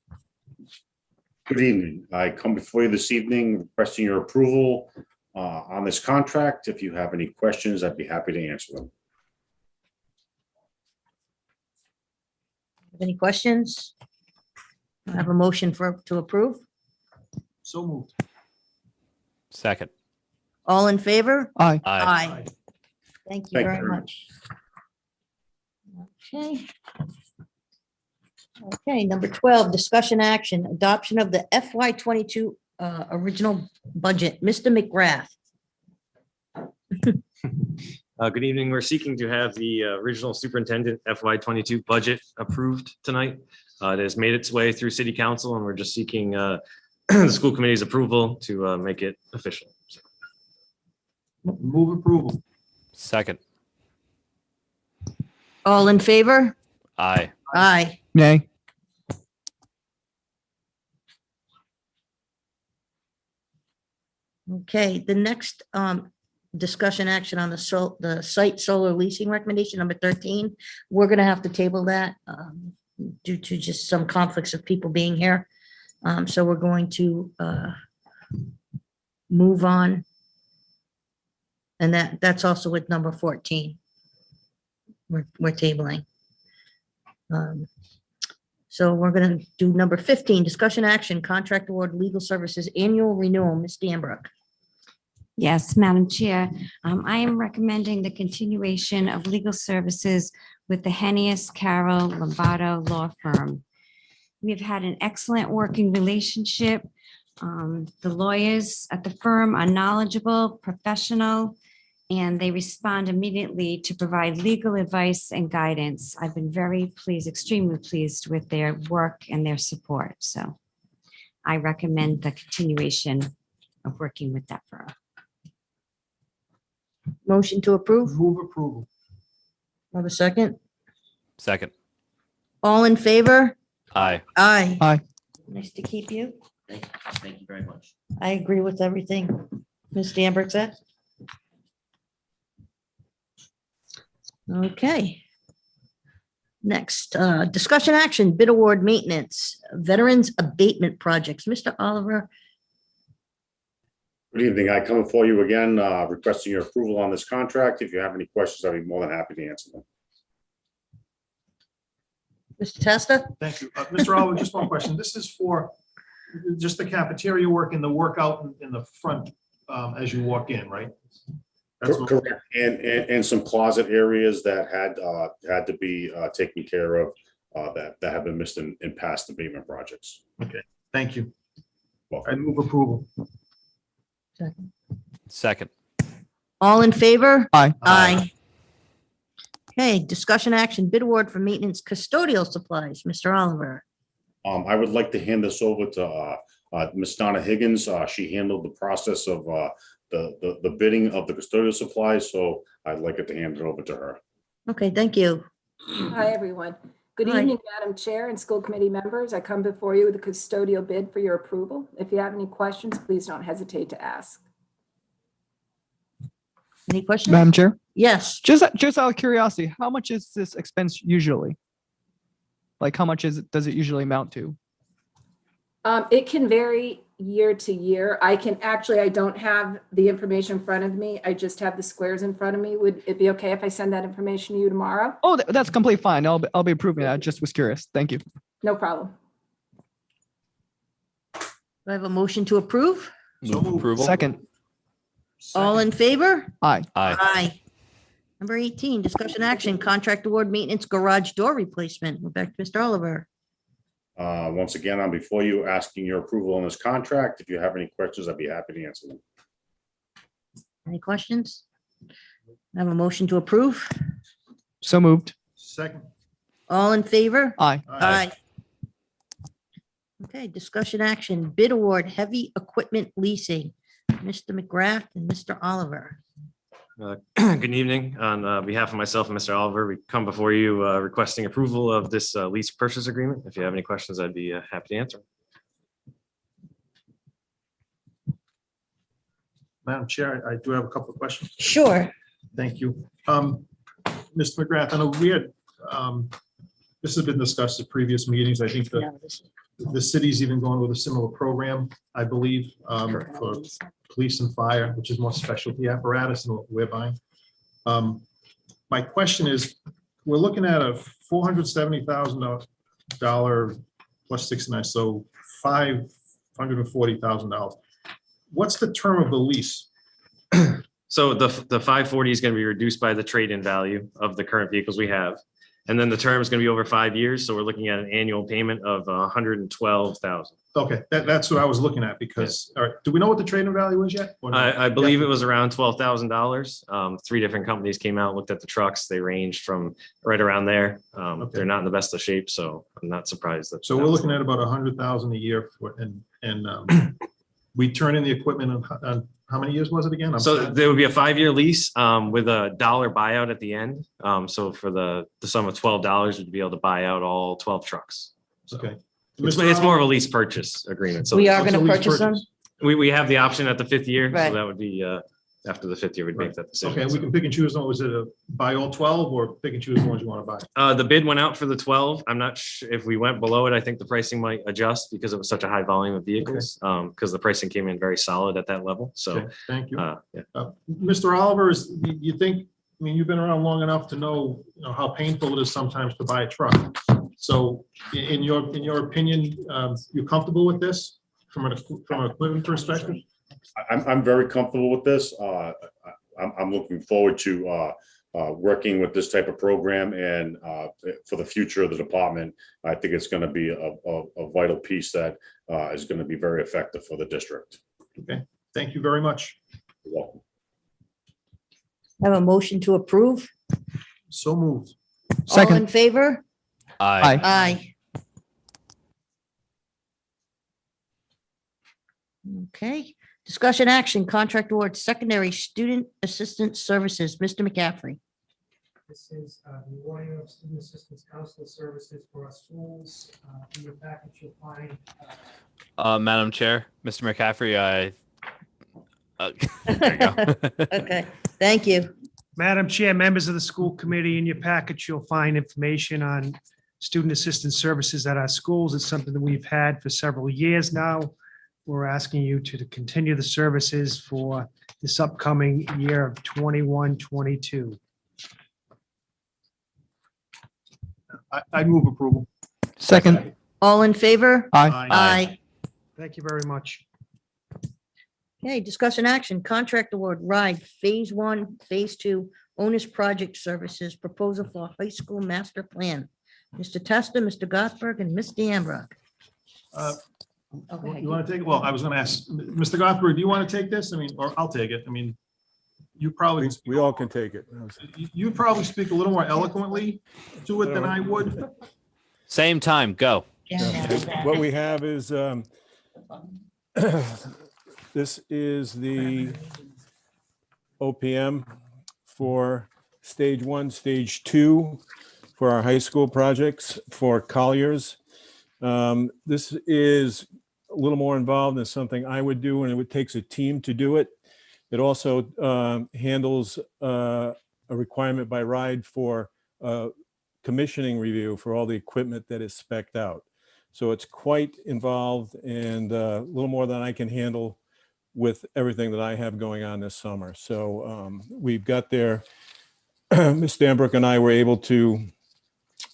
Good evening. I come before you this evening requesting your approval on this contract. If you have any questions, I'd be happy to answer them. Any questions? I have a motion to approve. So moved. Second. All in favor? Aye. Aye. Thank you Thank you very very much. Okay. Okay, number 12, discussion action, adoption of the FY 22 original budget. Mr. McGrath. Good evening. We're seeking to have the original superintendent FY 22 budget approved tonight. It has made its way through city council and we're just seeking the school committee's approval to make it official. Move approval. Second. All in favor? Aye. Aye. Nay. Okay, the next discussion action on the site solar leasing recommendation, number 13. We're gonna have to table that due to just some conflicts of people being here. So we're going to move on. And that's also with number 14. We're tabling. So we're gonna do number 15, discussion action, contract award, legal services, annual renewal, Ms. Danbrook. Yes, Madam Chair, I am recommending the continuation of legal services with the Hennius Carroll Lombardo Law Firm. We've had an excellent working relationship. The lawyers at the firm are knowledgeable, professional, and they respond immediately to provide legal advice and guidance. I've been very pleased, extremely pleased with their work and their support. So I recommend the continuation of working with that firm. Motion to approve. Move approval. Have a second. Second. All in favor? Aye. Aye. Aye. Nice to keep you. Thank you very much. I agree with everything Ms. Danbrook said. Okay. Next, discussion action, bid award maintenance, veterans abatement projects. Mr. Oliver. Good evening. I come before you again requesting your approval on this contract. If you have any questions, I'd be more than happy to answer them. Mr. Testa? Thank you. Mr. Oliver, just one question. This is for just the cafeteria work and the workout in the front as you walk in, right? That's what- Correct. And some closet areas that had to be taken care of that have been missed in past abatement projects. Okay, thank you. Welcome. I move approval. Second. All in favor? Aye. Aye. Okay, discussion action, bid award for maintenance custodial supplies. Mr. Oliver. I would like to hand this over to Ms. Donna Higgins. She handled the process of the bidding of the custodial supplies, so I'd like it to hand it over to her. Okay, thank you. Hi, everyone. Good Hi. evening, Madam Chair and school committee members. I come before you with a custodial bid for your approval. If you have any questions, please don't hesitate to ask. Any questions? Madam Chair, Yes. just out of curiosity, how much is this expense usually? Like, how much does it usually amount to? It can vary year to year. I don't have the information in front of me. I just have the squares in front of me. Would it be okay if I send that information to you tomorrow? Oh, that's completely fine. I'll be approving that. I just was curious. Thank you. No problem. Do I have a motion to approve? Move approval. Second. All in favor? Aye. Aye. Aye. Number 18, discussion action, contract award maintenance garage door replacement. We're back to Mr. Oliver. Once again, I'm before you asking your approval on this contract. If you have any questions, I'd be happy to answer them. Any questions? I have a motion to approve. So moved. Second. All in favor? Aye. Aye. Okay, discussion action, bid award, heavy equipment leasing. Mr. McGrath and Mr. Oliver. Good evening. On behalf of myself and Mr. Oliver, we come before you requesting approval of this lease purchase agreement. If you have any questions, I'd be happy to answer. Madam Chair, I do have a couple of questions. Sure. Thank you. Mr. McGrath, I know we had, this has been discussed at previous meetings. I think the city's even going with a similar program, I believe, for police and fire, which is more specialty apparatus than what we're buying. My question is, we're looking at a $470,000 plus 69, so $540,000. What's the term of the lease? So the 540 is going to be reduced by the trade-in value of the current vehicles we have. And then the term is going to be over 5 years. So we're looking at an annual payment of 112,000. Okay, that's what I was looking at because, all right, do we know what the trade-in value is yet? Or no? I believe it was around $12,000. 3 different companies came out, looked at the trucks. They ranged from right around there. They're not in the best of shape, so I'm not surprised that. So we're looking at about 100,000 a year for, and we turn in the equipment on how many years was it again? So there would be a 5-year lease with a $1 buyout at the end. So for the sum of $12, we'd be able to buy out all 12 trucks. So Okay. it's more of a lease purchase agreement. So We are going to purchase them? we have the option at the 5th year. Right. So that would be after the 5th year, we'd make that decision. Okay, we can pick and choose. Was it a buy all 12 or pick and choose the ones you want to buy? The bid went out for the 12. I'm not sure if we went below it. I think the pricing might adjust because it was such a high volume of vehicles. Because the pricing came in very solid at that level. So Okay, thank you. yeah. Mr. Oliver, you think, I mean, you've been around long enough to know, how painful it is sometimes to buy a truck. So in your opinion, you're comfortable with this from an equipment perspective? I'm very comfortable with this. I'm looking forward to working with this type of program and for the future of the department. I think it's going to be a vital piece that is going to be very effective for the district. Okay, thank you very much. You're welcome. Have a motion to approve? So moved. All in favor? Aye. Aye. Okay, discussion action, contract award, secondary student assistance services, Mr. McCaffrey. This is the awarding of student assistance counselor services for our schools. In your package, you'll find. Madam Chair, Mr. McCaffrey, there you go. Okay, thank you. Madam Chair, members of the school committee, in your package, you'll find information on student assistance services at our schools. It's something that we've had for several years now. We're asking you to continue the services for this upcoming year of 21-22. I move approval. Second. All in favor? Aye. Aye. Thank you very much. Okay, discussion action, contract award, RIDE, Phase 1, Phase 2, Onus Project Services, proposal for high school master plan. Mr. Testa, Mr. Gothberg, and Ms. DeAmbrook. You want to take it? Well, I was going to ask, Mr. Gothberg, do you want to take this? I mean, or I'll take it. I mean, you probably. We all can take it. You probably speak a little more eloquently to it than I would. Same time, go. What we have is, this is the OPM for stage 1, stage 2 for our high school projects for Colliers. This is a little more involved than something I would do, and it takes a team to do it. It also handles a requirement by RIDE for commissioning review for all the equipment that is spec'd out. So it's quite involved and a little more than I can handle with everything that I have going on this summer. So we've got there, Ms. Stanbrook and I were able to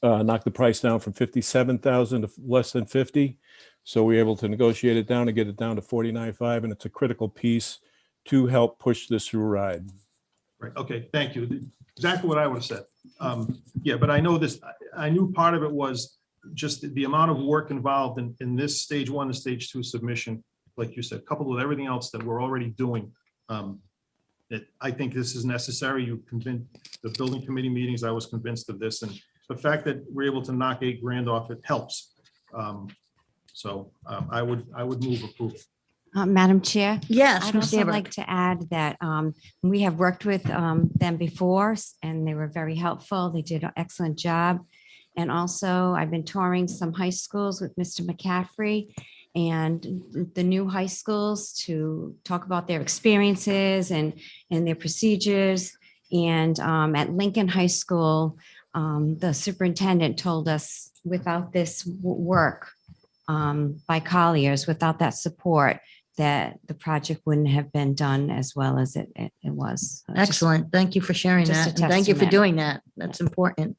knock the price down from 57,000 to less than 50. So we're able to negotiate it down and get it down to 49.5, and it's a critical piece to help push this through RIDE. Right, okay, thank you. Exactly what I would have said. Yeah, but I know this, I knew part of it was just the amount of work involved in this stage 1 and stage 2 submission, like you said, coupled with everything else that we're already doing. I think this is necessary. You convinced the building committee meetings, I was convinced of this, and the fact that we're able to knock $8 grand off, it helps. I would move approval. Madam Chair? Yes, I'd Ms. also Amber. like to add that we have worked with them before, and they were very helpful. They did an excellent job. And also, I've been touring some high schools with Mr. McCaffrey, and the new high schools to talk about their experiences and their procedures. And at Lincoln High School, the superintendent told us without this work by Colliers, without that support, that the project wouldn't have been done as well as it was. So just- Excellent. Thank you for sharing just a that. And thank you for testament. doing that. That's important.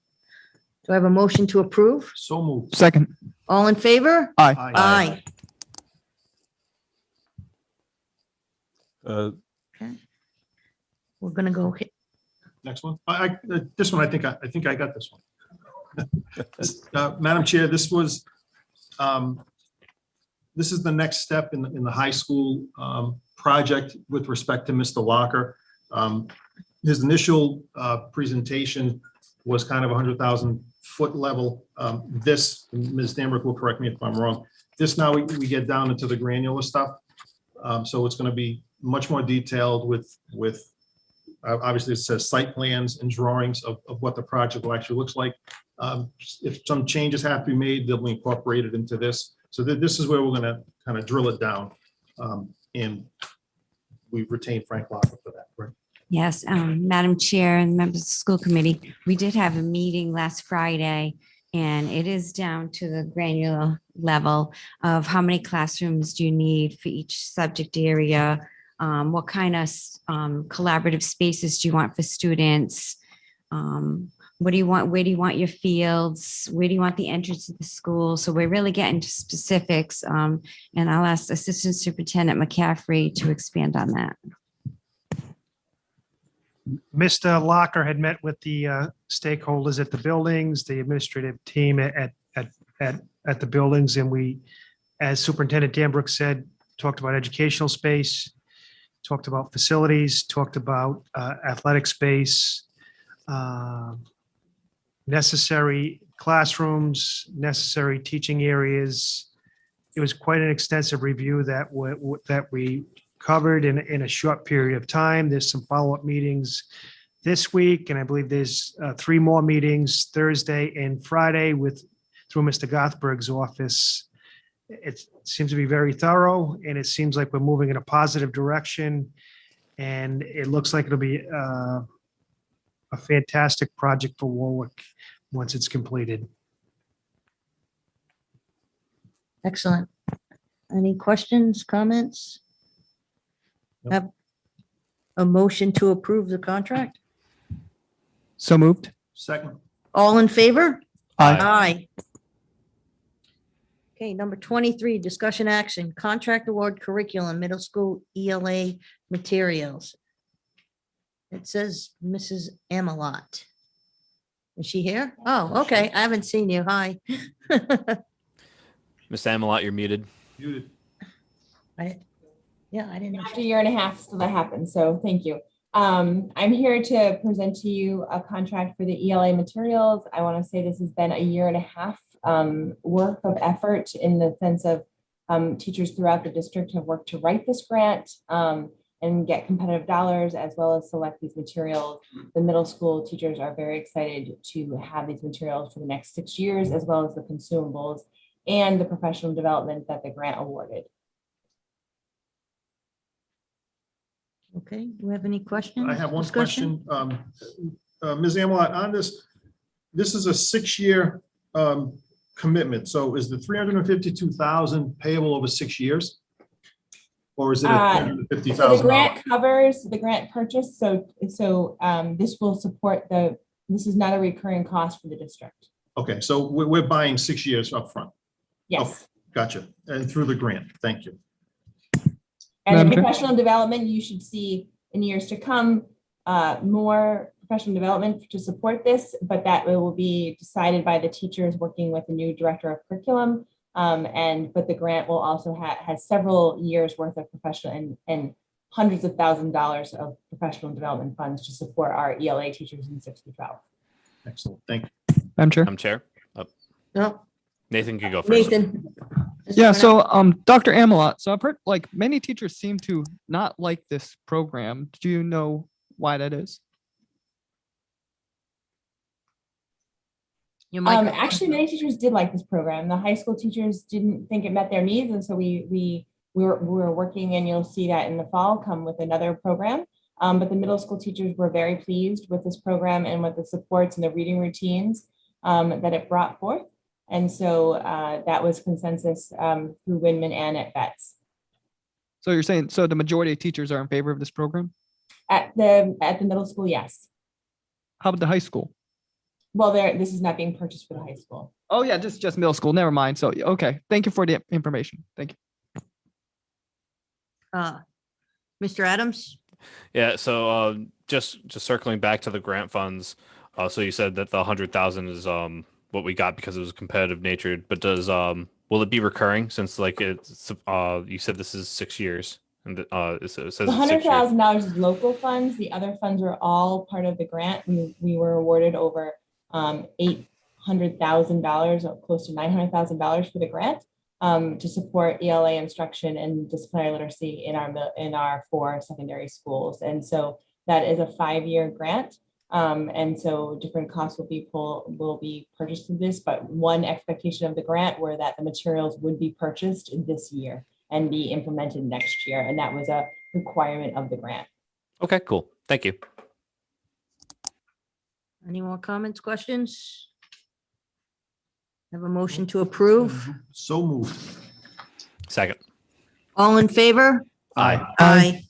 Do I have a motion to approve? So moved. Second. All in favor? Aye. Aye. Okay. We're gonna go hit. Next one. This one, I think I got this one. Madam Chair, this is the next step in the high school project with respect to Mr. Locker. His initial presentation was kind of 100,000-foot level. This, Ms. Dambrick will correct me if I'm wrong. This now we get down into the granular stuff. So it's going to be much more detailed with obviously it says site plans and drawings of what the project will actually looks like. If some changes have to be made, they'll be incorporated into this. So this is where we're going to kind of drill it down. And we've retained Frank Locker for that, right? Yes, Madam Chair and members of the school committee, we did have a meeting last Friday, and it is down to the granular level of how many classrooms do you need for each subject area? What kind of collaborative spaces do you want for students? What do you want? Where do you want your fields? Where do you want the entrance to the school? So we're really getting to specifics. And I'll ask Assistant Superintendent McCaffrey to expand on that. Mr. Locker had met with the stakeholders at the buildings, the administrative team at the buildings, and we, as Superintendent Danbrook said, talked about educational space, talked about facilities, talked about athletic space, necessary classrooms, necessary teaching areas. It was quite an extensive review that we covered in a short period of time. There's some follow-up meetings this week, and I believe there's 3 more meetings Thursday and Friday through Mr. Gothberg's office. It seems to be very thorough, and it seems like we're moving in a positive direction, and it looks like it'll be a fantastic project for Warwick once it's completed. Excellent. Any questions, comments? Have a motion to approve the contract? So moved. Second. All in favor? Aye. Aye. Okay, number 23, discussion action, contract award curriculum, middle school ELA materials. It says Mrs. Amelot. Is she here? Oh, okay. I haven't seen you. Hi. Miss Amelot, you're muted. Muted. Yeah, I didn't. After a year and a half, so that happened. So thank you. I'm here to present to you a contract for the ELA materials. I want to say this has been a year and a half worth of effort in the sense of teachers throughout the district have worked to write this grant and get competitive dollars as well as select these materials. The middle school teachers are very excited to have these materials for the next 6 years, as well as the consumables and the professional development that the grant awarded. Okay, do we have any questions? I have one Discussion? question. Ms. Amelot, on this is a 6-year commitment. So is the 352,000 payable over 6 years? Or is it So the $350,000? grant covers the grant purchase. So this will support this is not a recurring cost for the district. Okay, so we're buying 6 years up front. Yes. Oh, gotcha. And through the grant. Thank you. And the professional development, you should see in years to come, more professional development to support this, but that will be decided by the teachers working with the new director of curriculum. But the grant will also has several years worth of professional and hundreds of $1,000s of professional development funds to support our ELA teachers in 6 to 12. Excellent. Thank you. Madam Chair. I'm chair. No. Nathan can go first. Nathan. Yeah, so Dr. Amelot, so I've heard like many teachers seem to not like this program. Do you know why that is? Your microphone. Actually, many teachers did like this program. The high school teachers didn't think it met their needs, and so we were working, and you'll see that in the fall come with another program. But the middle school teachers were very pleased with this program and with the supports and the reading routines that it brought forth. And so that was consensus through Windman and at VETS. So you're saying, so the majority of teachers are in favor of this program? At the middle school, yes. How about the high school? Well, this is not being purchased for the high school. Oh yeah, just middle school. Never mind. So, okay. Thank you for the information. Thank you. Mr. Adams? Yeah, so just circling back to the grant funds. So you said that the 100,000 is what we got because it was competitive natured, but will it be recurring since like it's you said this is 6 years and it says The it's 6 years. $100,000 is local funds. The other funds are all part of the grant. We were awarded over $800,000 or close to $900,000 for the grant to support ELA instruction and disciplinary literacy in our 4 secondary schools. And so that is a 5-year grant. And so different costs will be purchased through this, but one expectation of the grant were that the materials would be purchased this year and be implemented next year. And that was a requirement of the grant. Okay, cool. Thank you. Any more comments, questions? Have a motion to approve? So moved. Second. All in favor? Aye. Aye.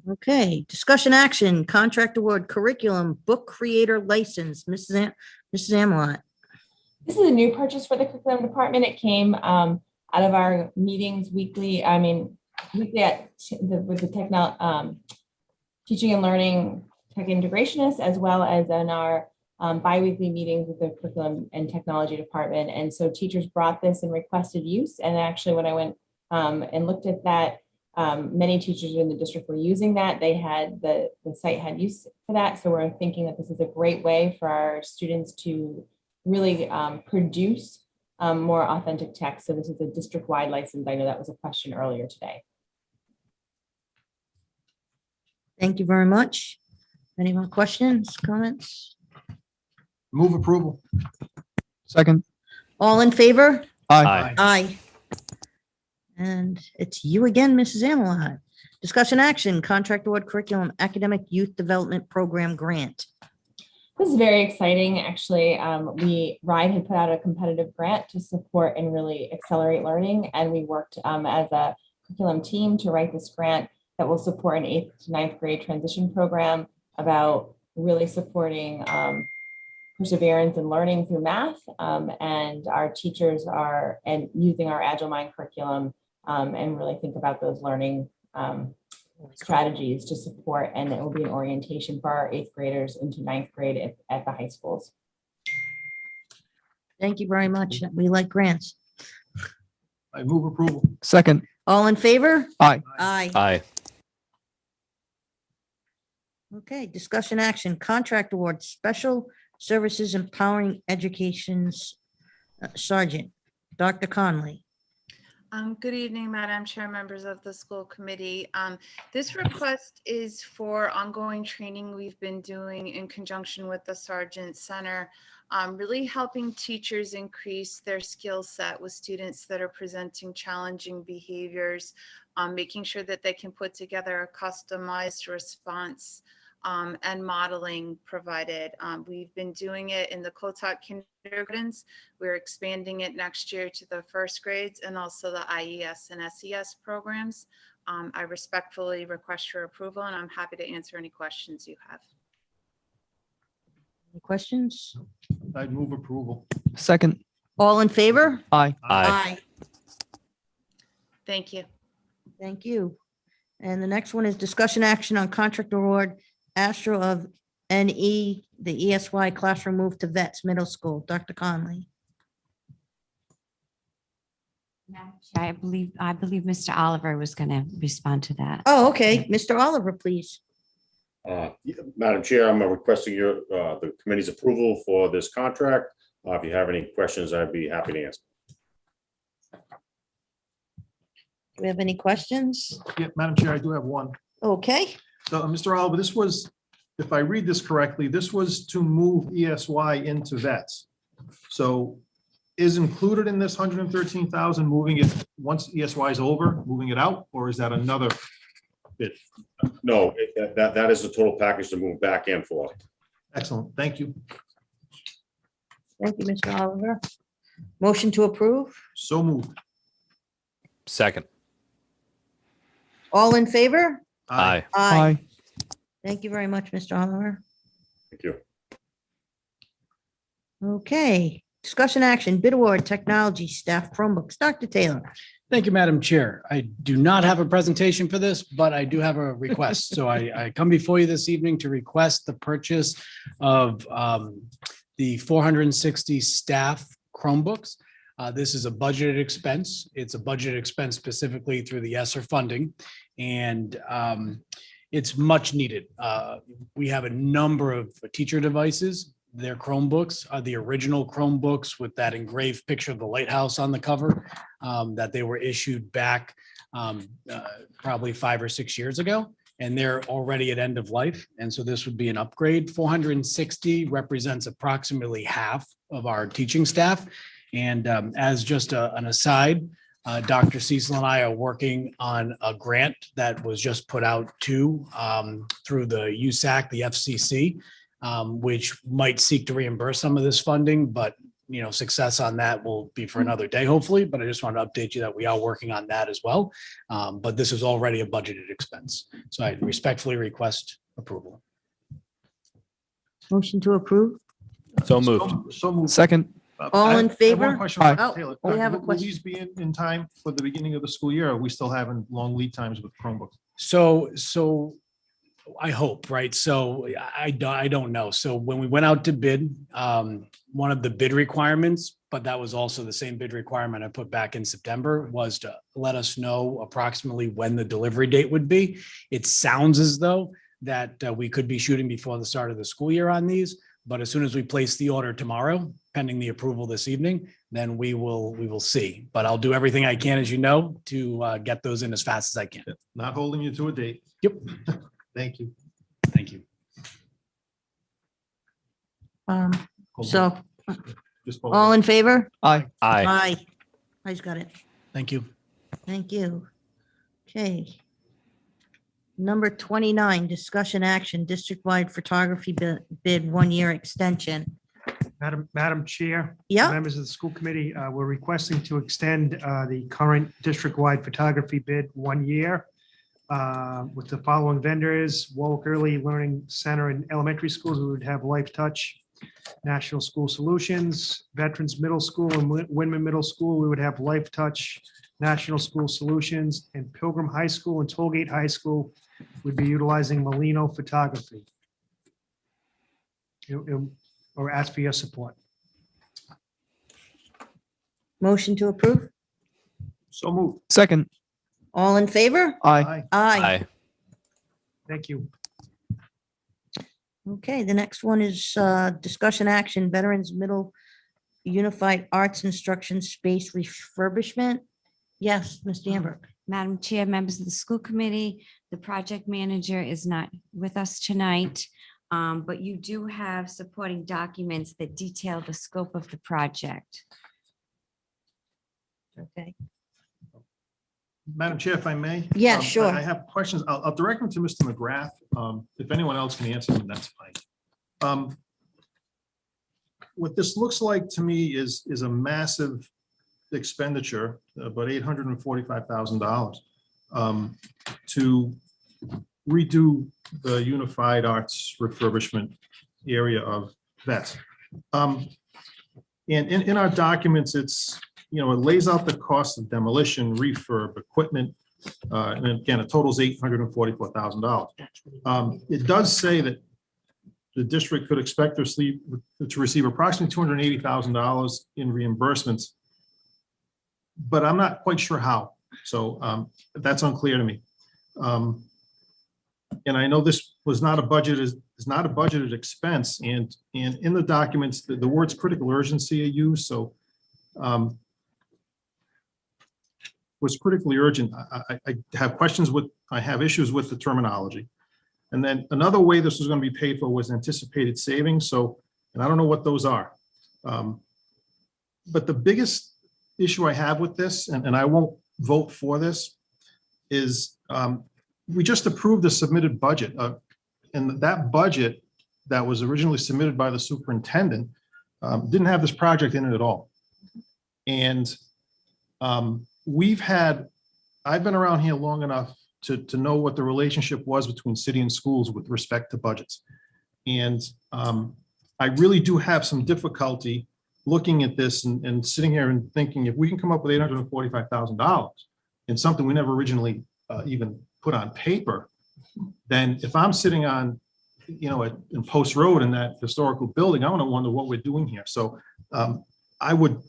Okay, discussion action, contract award curriculum, book creator license, Mrs. Amelot. This is a new purchase for the curriculum department. It came out of our meetings weekly. Weekly with the teaching and learning tech integrationists, as well as in our biweekly meetings with the curriculum and technology department. And so teachers brought this and requested use. And actually, when I went and looked at that, many teachers in the district were using that. They had the site had use for that. So we're thinking that this is a great way for our students to really produce more authentic text. So this is a district-wide license. I know that was a question earlier today. Thank you very much. Any more questions, comments? Move approval. Second. All in favor? Aye. Aye. And it's you again, Mrs. Amelot. Discussion action, contract award curriculum, academic youth development program grant. This is very exciting. Actually, RIDE had put out a competitive grant to support and really accelerate learning. And we worked as a curriculum team to write this grant that will support an 8th to 9th grade transition program about really supporting perseverance and learning through math. And our teachers are using our Agile Mind curriculum and really think about those learning strategies to support, and it will be an orientation for our 8th graders into 9th grade at the high schools. Thank you very much. We like grants. I move approval. Second. All in favor? Aye. Aye. Aye. Okay, discussion action, contract award, special services empowering education's sergeant, Dr. Conley. Good evening, Madam Chair, members of the school committee. This request is for ongoing training we've been doing in conjunction with the Sergeant Center, really helping teachers increase their skill set with students that are presenting challenging behaviors, making sure that they can put together a customized response and modeling provided. We've been doing it in the co-taught kindergartens. We're expanding it next year to the 1st grades and also the IES and SES programs. I respectfully request your approval, and I'm happy to answer any questions you have. Any questions? I'd move approval. Second. All in favor? Aye. Aye. Thank you. Thank you. And the next one is discussion action on contract award, Astro of NE, the ESY classroom move to VETS Middle School. Dr. Conley. I believe Mr. Oliver was going to respond to that. Oh, okay. Mr. Oliver, please. Madam Chair, I'm requesting the committee's approval for this contract. If you have any questions, I'd be happy to answer. Do we have any questions? Yeah, Madam Chair, I do have one. Okay. So, Mr. Oliver, this was, if I read this correctly, this was to move ESY into VETS. So is included in this 113,000, moving it, once ESY is over, moving it out, or is that another bid? No, that is the total package to move back and forth. Excellent, thank you. Thank you, Mr. Oliver. Motion to approve? So moved. Second. All in favor? Aye. Aye. Thank you very much, Mr. Oliver. Thank you. Okay, discussion action, bid award, technology staff Chromebooks. Dr. Taylor. Thank you, Madam Chair. I do not have a presentation for this, but I do have a request. So I come before you this evening to request the purchase of the 460 staff Chromebooks. This is a budgeted expense. It's a budgeted expense specifically through the ESSER funding, and it's much needed. We have a number of teacher devices. Their Chromebooks are the original Chromebooks with that engraved picture of the lighthouse on the cover that they were issued back probably 5 or 6 years ago. And they're already at end of life. And so this would be an upgrade. 460 represents approximately half of our teaching staff. And as just an aside, Dr. Cecil and I are working on a grant that was just put out through the USAC, the FCC, which might seek to reimburse some of this funding, but success on that will be for another day, hopefully. But I just want to update you that we are working on that as well. But this is already a budgeted expense. So I respectfully request approval. Motion to approve? So moved. So moved. Second. All I have- in I have favor? one question, Aye. Dr. Taylor. Oh, we have a Will question. these be in time for the beginning of the school year? Or are we still having long lead times with Chromebooks? So I hope, right? So I don't know. So when we went out to bid, one of the bid requirements, but that was also the same bid requirement I put back in September, was to let us know approximately when the delivery date would be. It sounds as though that we could be shooting before the start of the school year on these, but as soon as we place the order tomorrow, pending the approval this evening, then we will see. But I'll do everything I can, as you know, to get those in as fast as I can. Not holding you to a date. Yep. Thank you. Thank you. So, Just hold all it. in favor? Aye. Aye. Aye. Ayes got it. Thank you. Thank you. Okay. Number 29, discussion action, district-wide photography bid 1-year extension. Madam Chair. Yeah. Members of the school committee, we're requesting to extend the current district-wide photography bid 1 year with the following vendors: Warwick Early Learning Center and elementary schools, we would have Life Touch, National School Solutions. Veterans Middle School and Winman Middle School, we would have Life Touch, National School Solutions, and Pilgrim High School and Tollgate High School would be utilizing Molino Photography. Or ask for your support. Motion to approve? So moved. Second. All in favor? Aye. Aye. Thank you. Okay, the next one is discussion action, Veterans Middle Unified Arts Instruction Space refurbishment. Yes, Ms. Danberg. Madam Chair, members of the school committee, the project manager is not with us tonight, but you do have supporting documents that detail the scope of the project. Okay. Madam Chair, if I may? Yeah, sure. I have questions. I'll direct them to Mr. McGrath. If anyone else can answer them, that's fine. What this looks like to me is a massive expenditure, about $845,000, to redo the Unified Arts refurbishment area of vets. And in our documents, it's, it lays out the cost of demolition, refurb, equipment, and again, it totals $844,000. It does say that the district could expect to receive approximately $280,000 in reimbursements, but I'm not quite sure how. So that's unclear to me. And I know this was not a budget, is not a budgeted expense, and in the documents, the words critical urgency are used. So was critically urgent. I have questions with, I have issues with the terminology. And then another way this was going to be paid for was anticipated savings. So, and I don't know what those are. but the biggest issue I have with this, and I won't vote for this, is we just approved the submitted budget. And that budget that was originally submitted by the superintendent didn't have this project in it at all. And I've been around here long enough to know what the relationship was between city and schools with respect to budgets. And I really do have some difficulty looking at this and sitting here and thinking, if we can come up with $845,000 in something we never originally even put on paper, then if I'm sitting on, in Post Road in that historical building, I want to wonder what we're doing here. So I would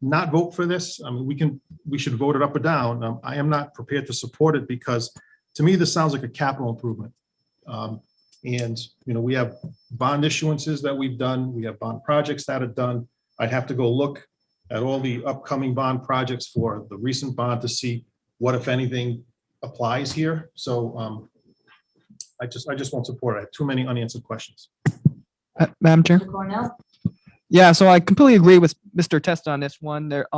not vote for this. I mean, we should vote it up or down. I am not prepared to support it because to me, this sounds like a capital improvement. And, we have bond issuances that we've done. We have bond projects that are done. I'd have to go look at all the upcoming bond projects for the recent bond to see what, if anything, applies here. So I just won't support it. I have too many unanswered questions. Madam Chair. Cornell? Yeah, so I completely agree with Mr. Testa on this one. There,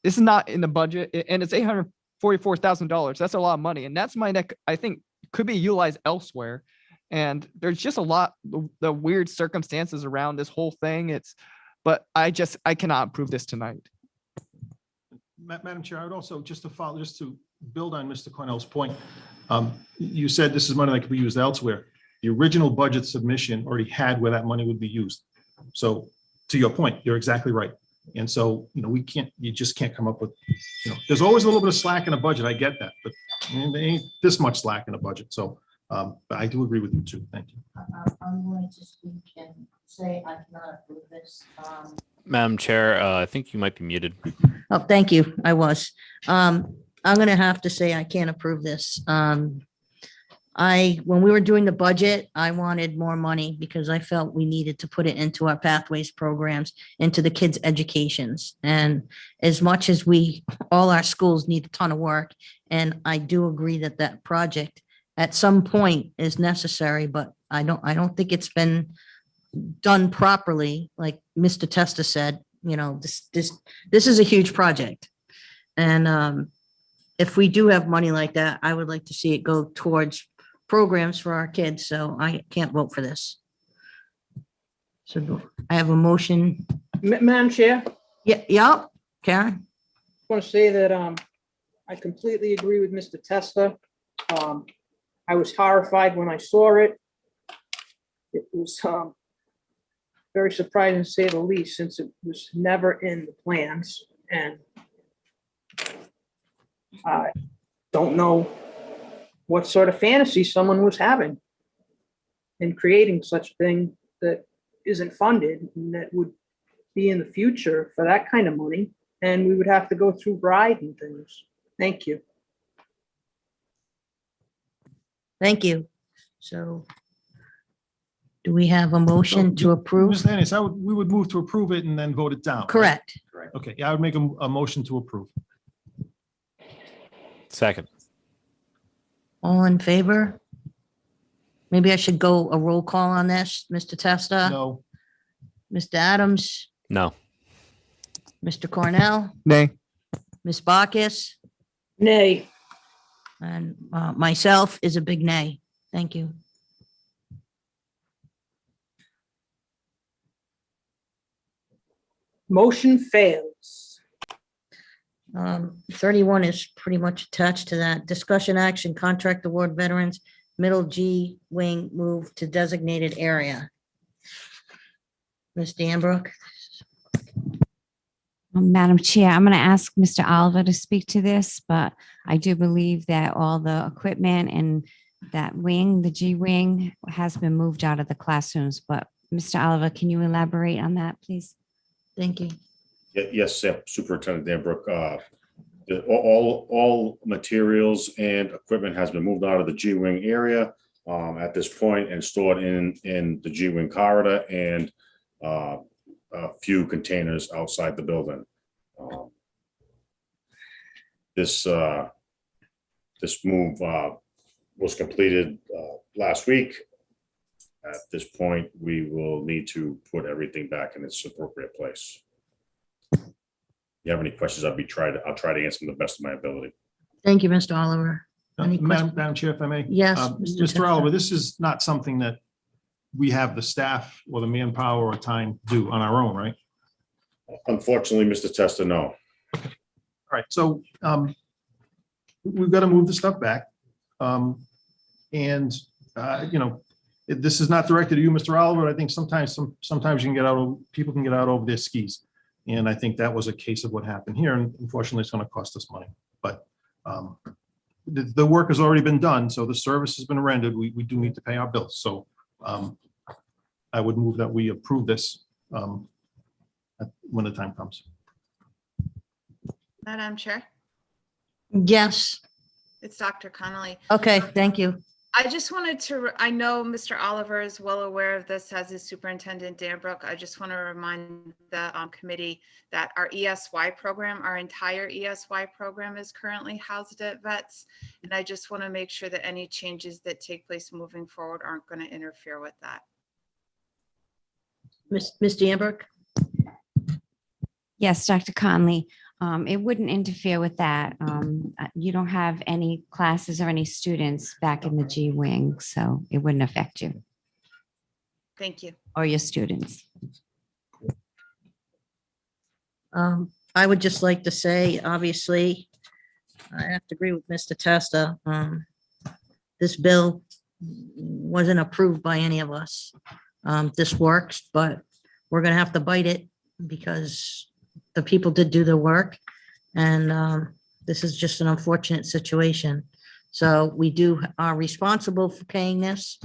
this is not in the budget, and it's $844,000. That's a lot of money, and that's money that I think could be utilized elsewhere. And there's just a lot the weird circumstances around this whole thing. But I cannot approve this tonight. Madam Chair, I would also just to build on Mr. Cornell's point. You said this is money that could be used elsewhere. The original budget submission already had where that money would be used. So to your point, you're exactly right. And so, you just can't come up with, there's always a little bit of slack in a budget. I get that, but there ain't this much slack in a budget. So but I do agree with you too. Thank you. I'm going to speak and say I cannot approve this. Madam Chair, I think you might be muted. Oh, thank you. I was. I'm going to have to say I can't approve this. When we were doing the budget, I wanted more money because I felt we needed to put it into our pathways programs, into the kids' educations. And as much as all our schools need a ton of work, and I do agree that project at some point is necessary, but I don't think it's been done properly. Like Mr. Testa said, this is a huge project. And if we do have money like that, I would like to see it go towards programs for our kids, so I can't vote for this. So I have a motion. Madam Chair, Yeah, Karen? I want to say that I completely agree with Mr. Testa. I was horrified when I saw it. It was very surprising to say the least, since it was never in the plans. And I don't know what sort of fantasy someone was having in creating such a thing that isn't funded and that would be in the future for that kind of money. And we would have to go through bride and things. Thank you. Thank you. So do we have a motion to approve? Ms. Ennis, we would move to approve it and then vote it down. right? Correct. Okay, yeah, I would make a motion to approve. Second. All in favor? Maybe I should go a roll call on this. Mr. Testa? No. Mr. Adams? No. Mr. Cornell? Nay. Ms. Bacchus? Nay. And myself is a big nay. Thank you. Motion fails. 31 is pretty much attached to that. Discussion action, contract award veterans, middle G wing move to designated area. Ms. Danbrook? Madam Chair, I'm going to ask Mr. Oliver to speak to this, but I do believe that all the equipment and that wing, the G wing, has been moved out of the classrooms. But Mr. Oliver, can you elaborate on that, please? Thank you. Yes, Superintendent Danbrook. All materials and equipment has been moved out of the G-Wing area at this point and stored in the G-Wing corridor and a few containers outside the building. This move was completed last week At this point, we will need to put everything back in its appropriate place. If you have any questions, I'll try to answer them the best of my ability. Thank you, Mr. Oliver. Any questions? Madam Chair, if I may? Yes, Mr. Testa. Oliver, this is not something that we have the staff or the manpower or time to do on our own, right? Unfortunately, Mr. Testa, no. All right, so we've got to move the stuff back. And, you know, this is not directed at you, Mr. Oliver. I think sometimes you can get out, people can get out over their skis. And I think that was a case of what happened here. And unfortunately, it's going to cost us money. But the work has already been done. So the service has been rendered. We do need to pay our bills. So I would move that we approve this when the time comes. Madam Chair, Yes. it's Dr. Connolly. Okay, thank you. I just wanted to, I know Mr. Oliver is well aware of this as is Superintendent Danbrook. I just want to remind the committee that our ESY program, our entire ESY program is currently housed at VETS. And I just want to make sure that any changes that take place moving forward aren't going to interfere with that. Ms. Danbrook? Yes, Dr. Conley. It wouldn't interfere with that. You don't have any classes or any students back in the G wing, so it wouldn't affect you Thank you. or your students. I would just like to say, obviously, I have to agree with Mr. Testa. This bill wasn't approved by any of us. This works, but we're gonna have to bite it because the people did do the work. And this is just an unfortunate situation. So we are responsible for paying this.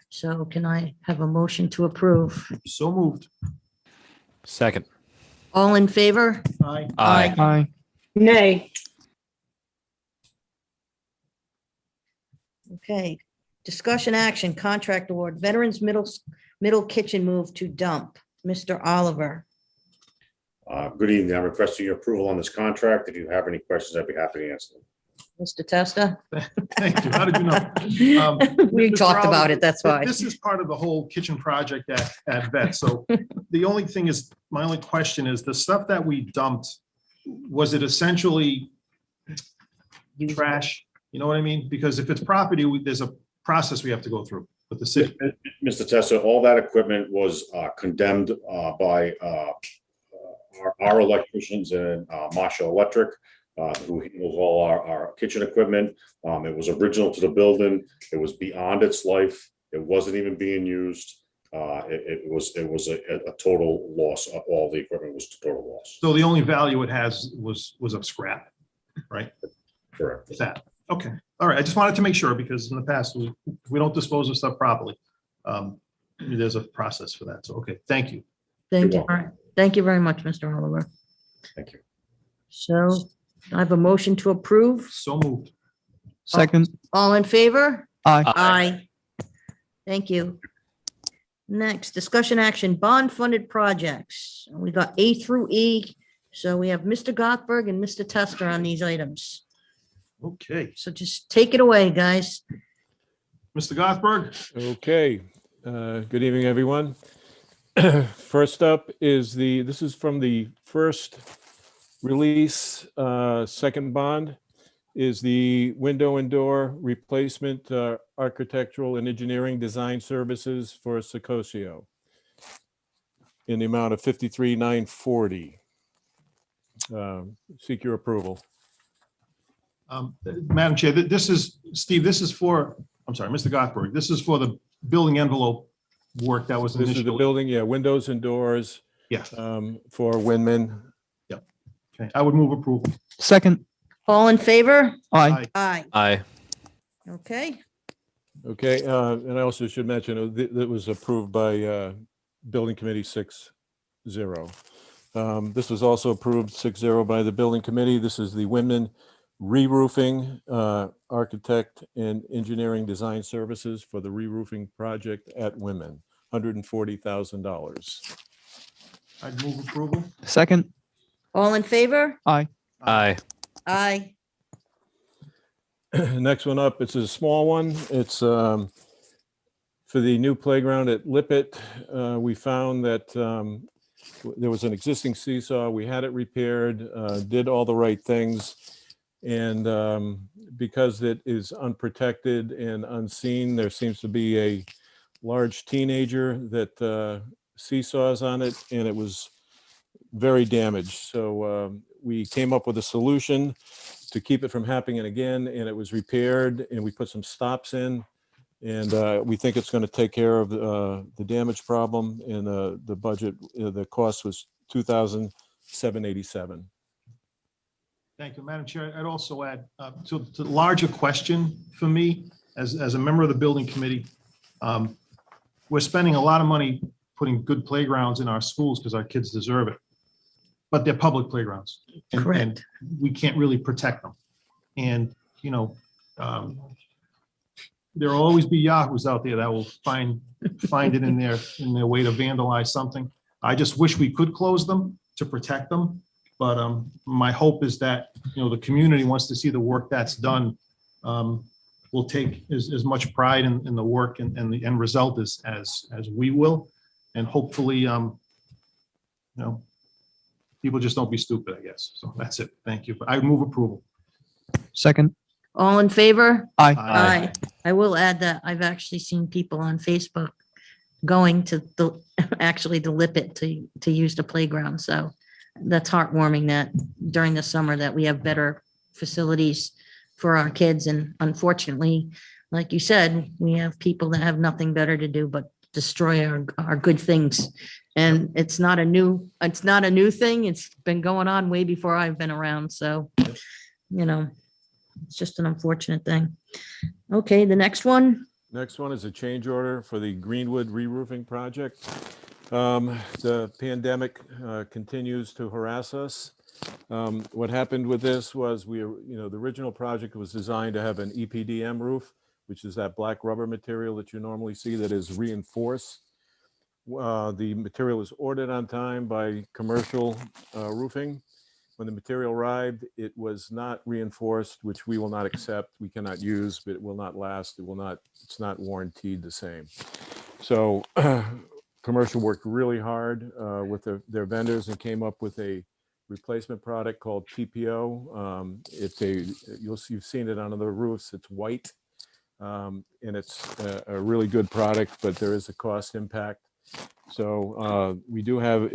So can I have a motion to approve? So moved. Second. All in favor? Aye. Aye. Aye. Nay. Okay. Discussion action, contract award, Veterans Middle Kitchen move to dump. Mr. Oliver. Good evening. I'm requesting your approval on this contract. If you have any questions, I'd be happy to answer them. Mr. Testa? Thank you. How did you know? We Mr. talked about Oliver, it, that's why. This is part of the whole kitchen project at VET. So the only thing is, my only question is, the stuff that we dumped, was it essentially trash? You know what I mean? Because if it's property, there's a process we have to go through with the city. Mr. Testa, all that equipment was condemned by our electricians and Marshall Electric, who handles all our kitchen equipment. It was original to the building. It was beyond its life. It wasn't even being used. It was a total loss. All the equipment was a total loss. So the only value it has was of scrap, right? Correct. That. Okay. All right. I just wanted to make sure, because in the past, we don't dispose of stuff properly. There's a process for that. So, okay. Thank you. Thank You're you. Thank you very much, Mr. Oliver. Thank you. So I have a motion to approve. So moved. Second. All in favor? Aye. Aye. Thank you. Next, discussion action, bond funded projects. We got A through E. So we have Mr. Gothberg and Mr. Tester on these items. Okay. So just take it away, guys. Mr. Gothberg? Okay, good evening, everyone. First up is this is from the first release, second bond is the window and door replacement, architectural and engineering design services for Secosio in the amount of $53,940. Seek your approval. Madam Chair, this is, Steve, this is for, I'm sorry, Mr. Gothberg, this is for the building envelope work that was This is the initially. building, yeah, windows and doors. Yes. For Windman. Yep. Okay, I would move approval. Second. All in favor? Aye. Aye. Aye. Okay. Okay, and I also should mention that was approved by Building Committee 6-0. This was also approved 6-0 by the Building Committee. This is the Windman re-roofing, architect and engineering design services for the re-roofing project at Windman, $140,000. I'd move approval. Second. All in favor? Aye. Aye. Aye. Next one up, it's a small one. It's For the new playground at Lippet, we found that there was an existing seesaw. We had it repaired, did all the right things. And because it is unprotected and unseen, there seems to be a large teenager that seesaws on it, and it was very damaged. So we came up with a solution to keep it from happening again, and it was repaired, and we put some stops in. And we think it's going to take care of the damage problem. And the budget, the cost was $2,787. Thank you, Madam Chair. I'd also add to the larger question for me, as a member of the building committee, we're spending a lot of money putting good playgrounds in our schools because our kids deserve it. But they're public playgrounds. And we can't really protect them. And, you know, there will always be yahoos out there that will find it in their way to vandalize something. I just wish we could close them to protect them. But my hope is that, you know, the community wants to see the work that's done. Will take as much pride in the work and the end result as we will. And hopefully, you know, people just don't be stupid, I guess. So that's it. Thank you. I move approval. Second. All in favor? Aye. Aye. I will add that I've actually seen people on Facebook going to actually the Lippet to use the playground. So that's heartwarming that during the summer that we have better facilities for our kids. And unfortunately, like you said, we have people that have nothing better to do but destroy our good things. And it's not a new thing. It's been going on way before I've been around. So, you know, it's just an unfortunate thing. Okay, the next one. Next one is a change order for the Greenwood re-roofing project. The pandemic continues to harass us. What happened with this was the original project was designed to have an EPDM roof, which is that black rubber material that you normally see that is reinforced. The material was ordered on time by commercial roofing. When the material arrived, it was not reinforced, which we will not accept. We cannot use, but it will not last. It's not warranted the same. So commercial worked really hard with their vendors and came up with a replacement product called TPO. You've seen it on the roofs. It's white, and it's a really good product, but there is a cost impact. So we do have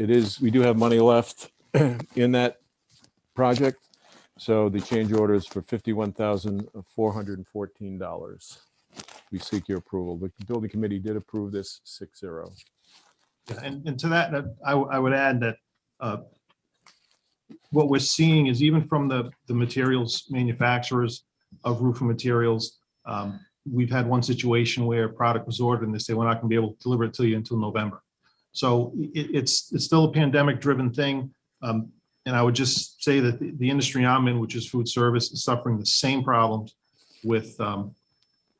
money left in that project. So the change order is for $51,414. We seek your approval. The building committee did approve this 6-0. And to that, I would add that what we're seeing is even from the materials manufacturers of roofing materials, we've had one situation where a product was ordered and they say, we're not going to be able to deliver it to you until November. So it's still a pandemic driven thing. And I would just say that the industry I'm in, which is food service, is suffering the same problems with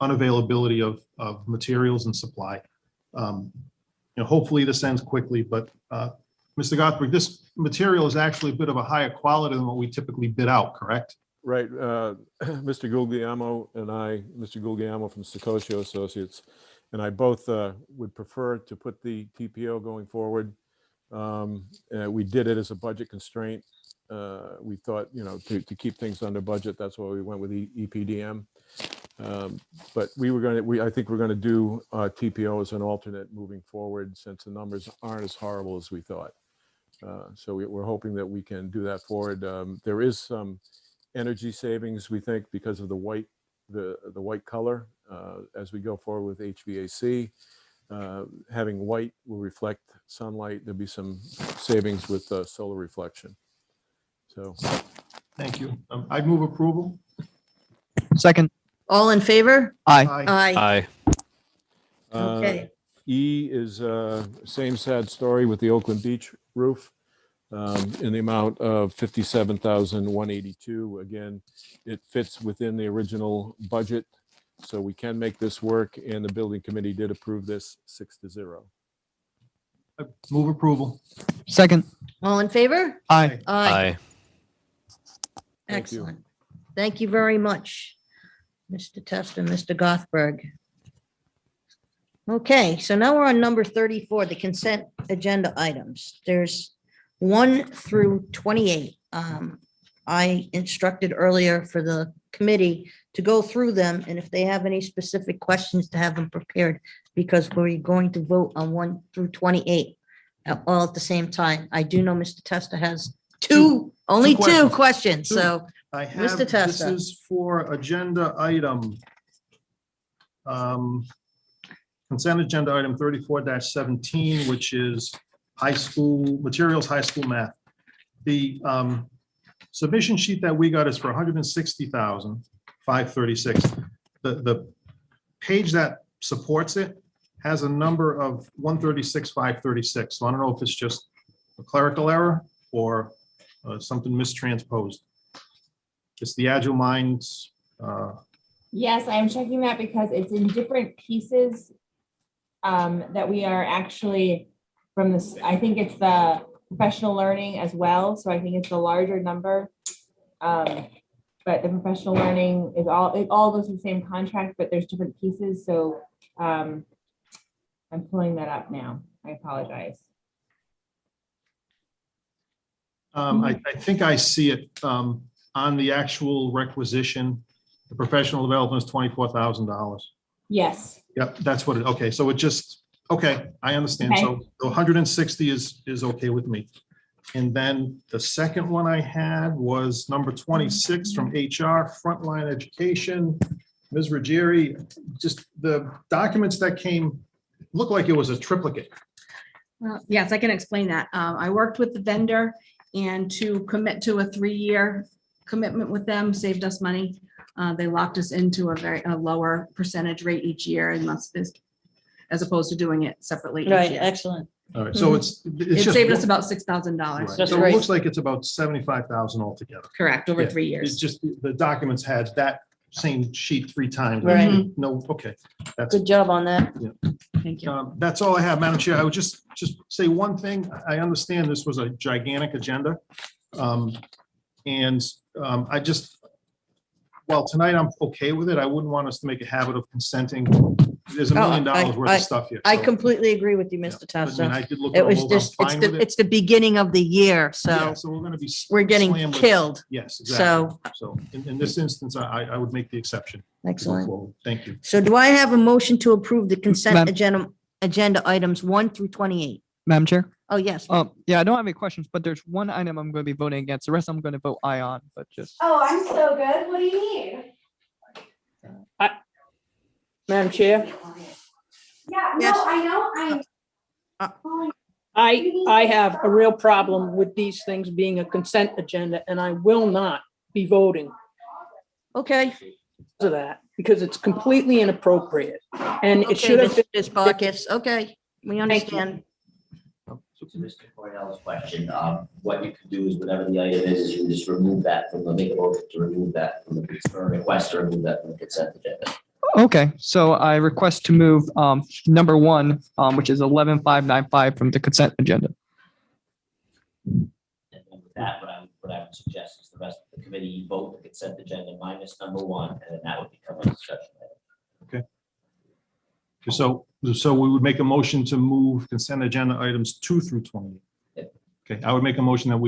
unavailability of materials and supply. Hopefully this ends quickly, but Mr. Gothberg, this material is actually a bit of a higher quality than what we typically bid out, correct? Right. Mr. Guglielmo and I, Mr. Guglielmo from Sicosio Associates, and I both would prefer to put the TPO going forward. We did it as a budget constraint. We thought, to keep things under budget, that's why we went with EPDM. But I think we're going to do TPO as an alternate moving forward since the numbers aren't as horrible as we thought. So we're hoping that we can do that forward. There is some energy savings, we think, because of the white color as we go forward with HVAC. Having white will reflect sunlight. There'll be some savings with solar reflection. So, thank you. I'd move approval. Second. All in favor? Aye. Aye. Okay. E is same sad story with the Oakland Beach roof in the amount of $57,182. Again, it fits within the original budget, so we can make this work, and the building committee did approve this 6-0. Move approval. Second. All in favor? Aye. Aye. Thank you. Excellent. Thank you very much, Mr. Testa, Mr. Gothberg. Okay, so now we're on number 34, the consent agenda items. There's 1 through 28. I instructed earlier for the committee to go through them, and if they have any specific questions, to have them prepared, because we're going to vote on 1 through 28 all at the same time. I do know Mr. Testa has only two questions, so I have, Mr. this Testa. is for agenda item. Consent agenda item 34-17, which is high school materials, high school math. The submission sheet that we got is for 160,536. The page that supports it has a number of 136,536. So I don't know if it's just a clerical error or something mistransposed. It's the Agile Minds. Yes, I'm checking that because it's in different pieces that we are actually from this, I think it's the professional learning as well. So I think it's the larger number. But the professional learning is it all goes to the same contract, but there's different pieces. So I'm pulling that up now. I apologize. I think I see it on the actual requisition. The professional development is $24,000. Yes. Yep, that's what it, okay, so it just, okay, I understand. So the 160 is okay with me. And then the second one I had was number 26 from HR, Frontline Education. Ms. Ruggieri, just the documents that came, looked like it was a triplicate. Well, yes, I can explain that. I worked with the vendor, and to commit to a 3-year commitment with them saved us money. They locked us into a lower percentage rate each year, and as opposed to doing it separately each Right, year. excellent. All right, so It it's just. saved us about $6,000. Right. So it looks like it's about 75,000 altogether. Correct, over Yeah, 3 years. It's just, the documents had that same sheet 3 times. Right. No, okay. That's, Good job on that. Thank you. that's all I have, Madam Chair. I would just say one thing. I understand this was a gigantic agenda. I just, well, tonight I'm okay with it. I wouldn't want us to make a habit of consenting. There's $1 million worth of stuff here. I so- completely agree with you, Mr. I mean, I Testa. did look It it was over. I'm just, fine with it. it's the beginning of the year, Yeah, so so we're gonna be. we're getting slammed with- killed. Yes, exactly. So, So in this instance, I would make the exception. to go excellent. forward. Thank you. So do I have a motion to approve the consent Madam- agenda items 1 through 28? Madam Chair? Oh, yes. Yeah, I don't have any questions, but there's one item I'm going to be voting against. The rest I'm going to vote aye on, but just. Oh, I'm so good. What do you need? Madam Chair, Yeah, Yes. no, I know, I have a real problem with these things being a consent agenda, and I will not be voting Okay. for that because it's completely inappropriate. And it should have been. Ms. Bacchus, okay, we understand. To Mr. Cornell's question, what you could do is whatever the item is you just remove that from the, make a motion to remove that from the request to remove that from the consent agenda. Okay, so I request to move number 1, which is 11,595 from the consent agenda. And with that, what I would suggest is the rest of the committee vote the consent agenda minus number 1, and then that would become a discussion item. So we would make a motion to move consent agenda items 2 through 28. Yep. Okay, I would make a motion that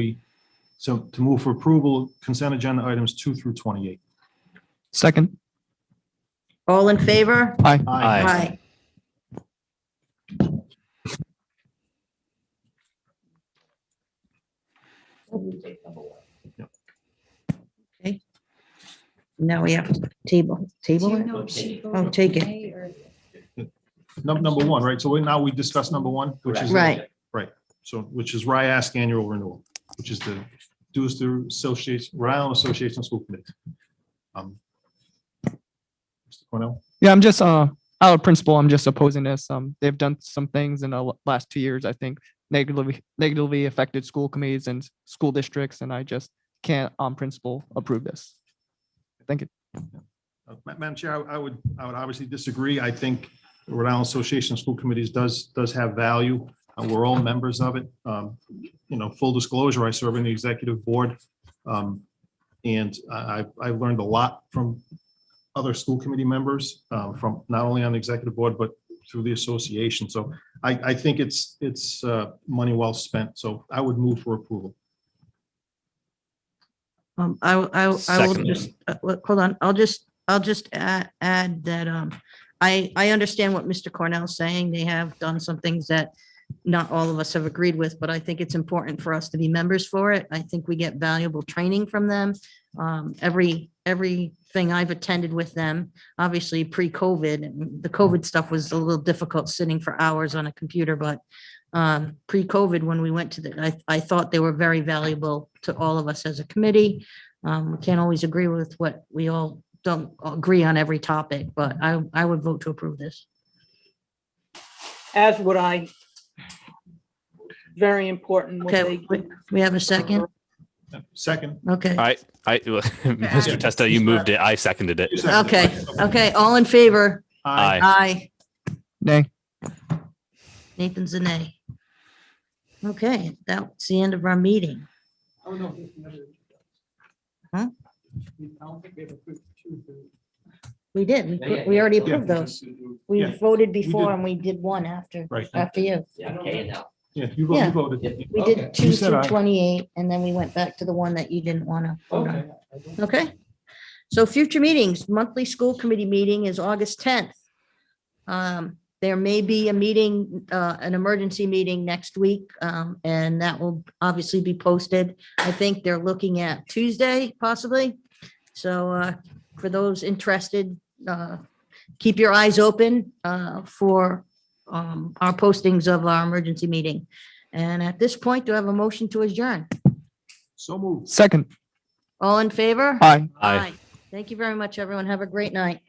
to move for approval, consent agenda items 2 through 28. Second. All in favor? Aye. Aye. We'll take number 1. Okay. Now we have to table it? Oh, take it. Number 1, right? So now we discuss number 1, which is. Right. Right. So, which is RIASC annual renewal, which is the dues to association, Rhode Island Association of School Committees. Mr. Cornell? Yeah, I'm just out of principle. I'm just opposing this. They've done some things in the last 2 years, I think, negatively affected school committees and school districts, and I just can't, on principle, approve this. Thank you. Madam Chair, I would obviously disagree. I think the Rhode Island Association of School Committees does have value. We're all members of it. Full disclosure, I serve in the executive board. And I've learned a lot from other school committee members, from not only on the executive board, but through the association. So I think it's money well spent. So I would move for approval. I will Second. just, hold on, I'll just add that, I understand what Mr. Cornell's saying. They have done some things that not all of us have agreed with, but I think it's important for us to be members for it. I think we get valuable training from them. Everything I've attended with them, obviously pre-COVID, the COVID stuff was a little difficult sitting for hours on a computer, but pre-COVID, when we went to I thought they were very valuable to all of us as a committee. We can't always agree with what we all don't agree on every topic, but I would vote to approve this. As would I. Very important. what Okay, they- we have a second? Second. Okay, Mr. Testa, you moved it. I seconded it. okay, all in favor? Aye. Aye. Nay. Nathan's a nay. Okay, that's the end of our meeting. Huh? We did, we already approved those. We Yeah, voted before did. and we did one after, Right. after you. Yeah, okay, now. Yeah, you Yeah. voted. We did 2 said through aye. 28, and then we went back to the one that you didn't want to vote on. Okay. Okay, so future meetings, monthly school committee meeting is August 10th. There may be a meeting, an emergency meeting next week, and that will obviously be posted. I think they're looking at Tuesday possibly. So for those interested, keep your eyes open for our postings of our emergency meeting. And at this point, do I have a motion to adjourn? So moved. Second. All in favor? Aye. Aye. Thank you very much, everyone. Have a great night.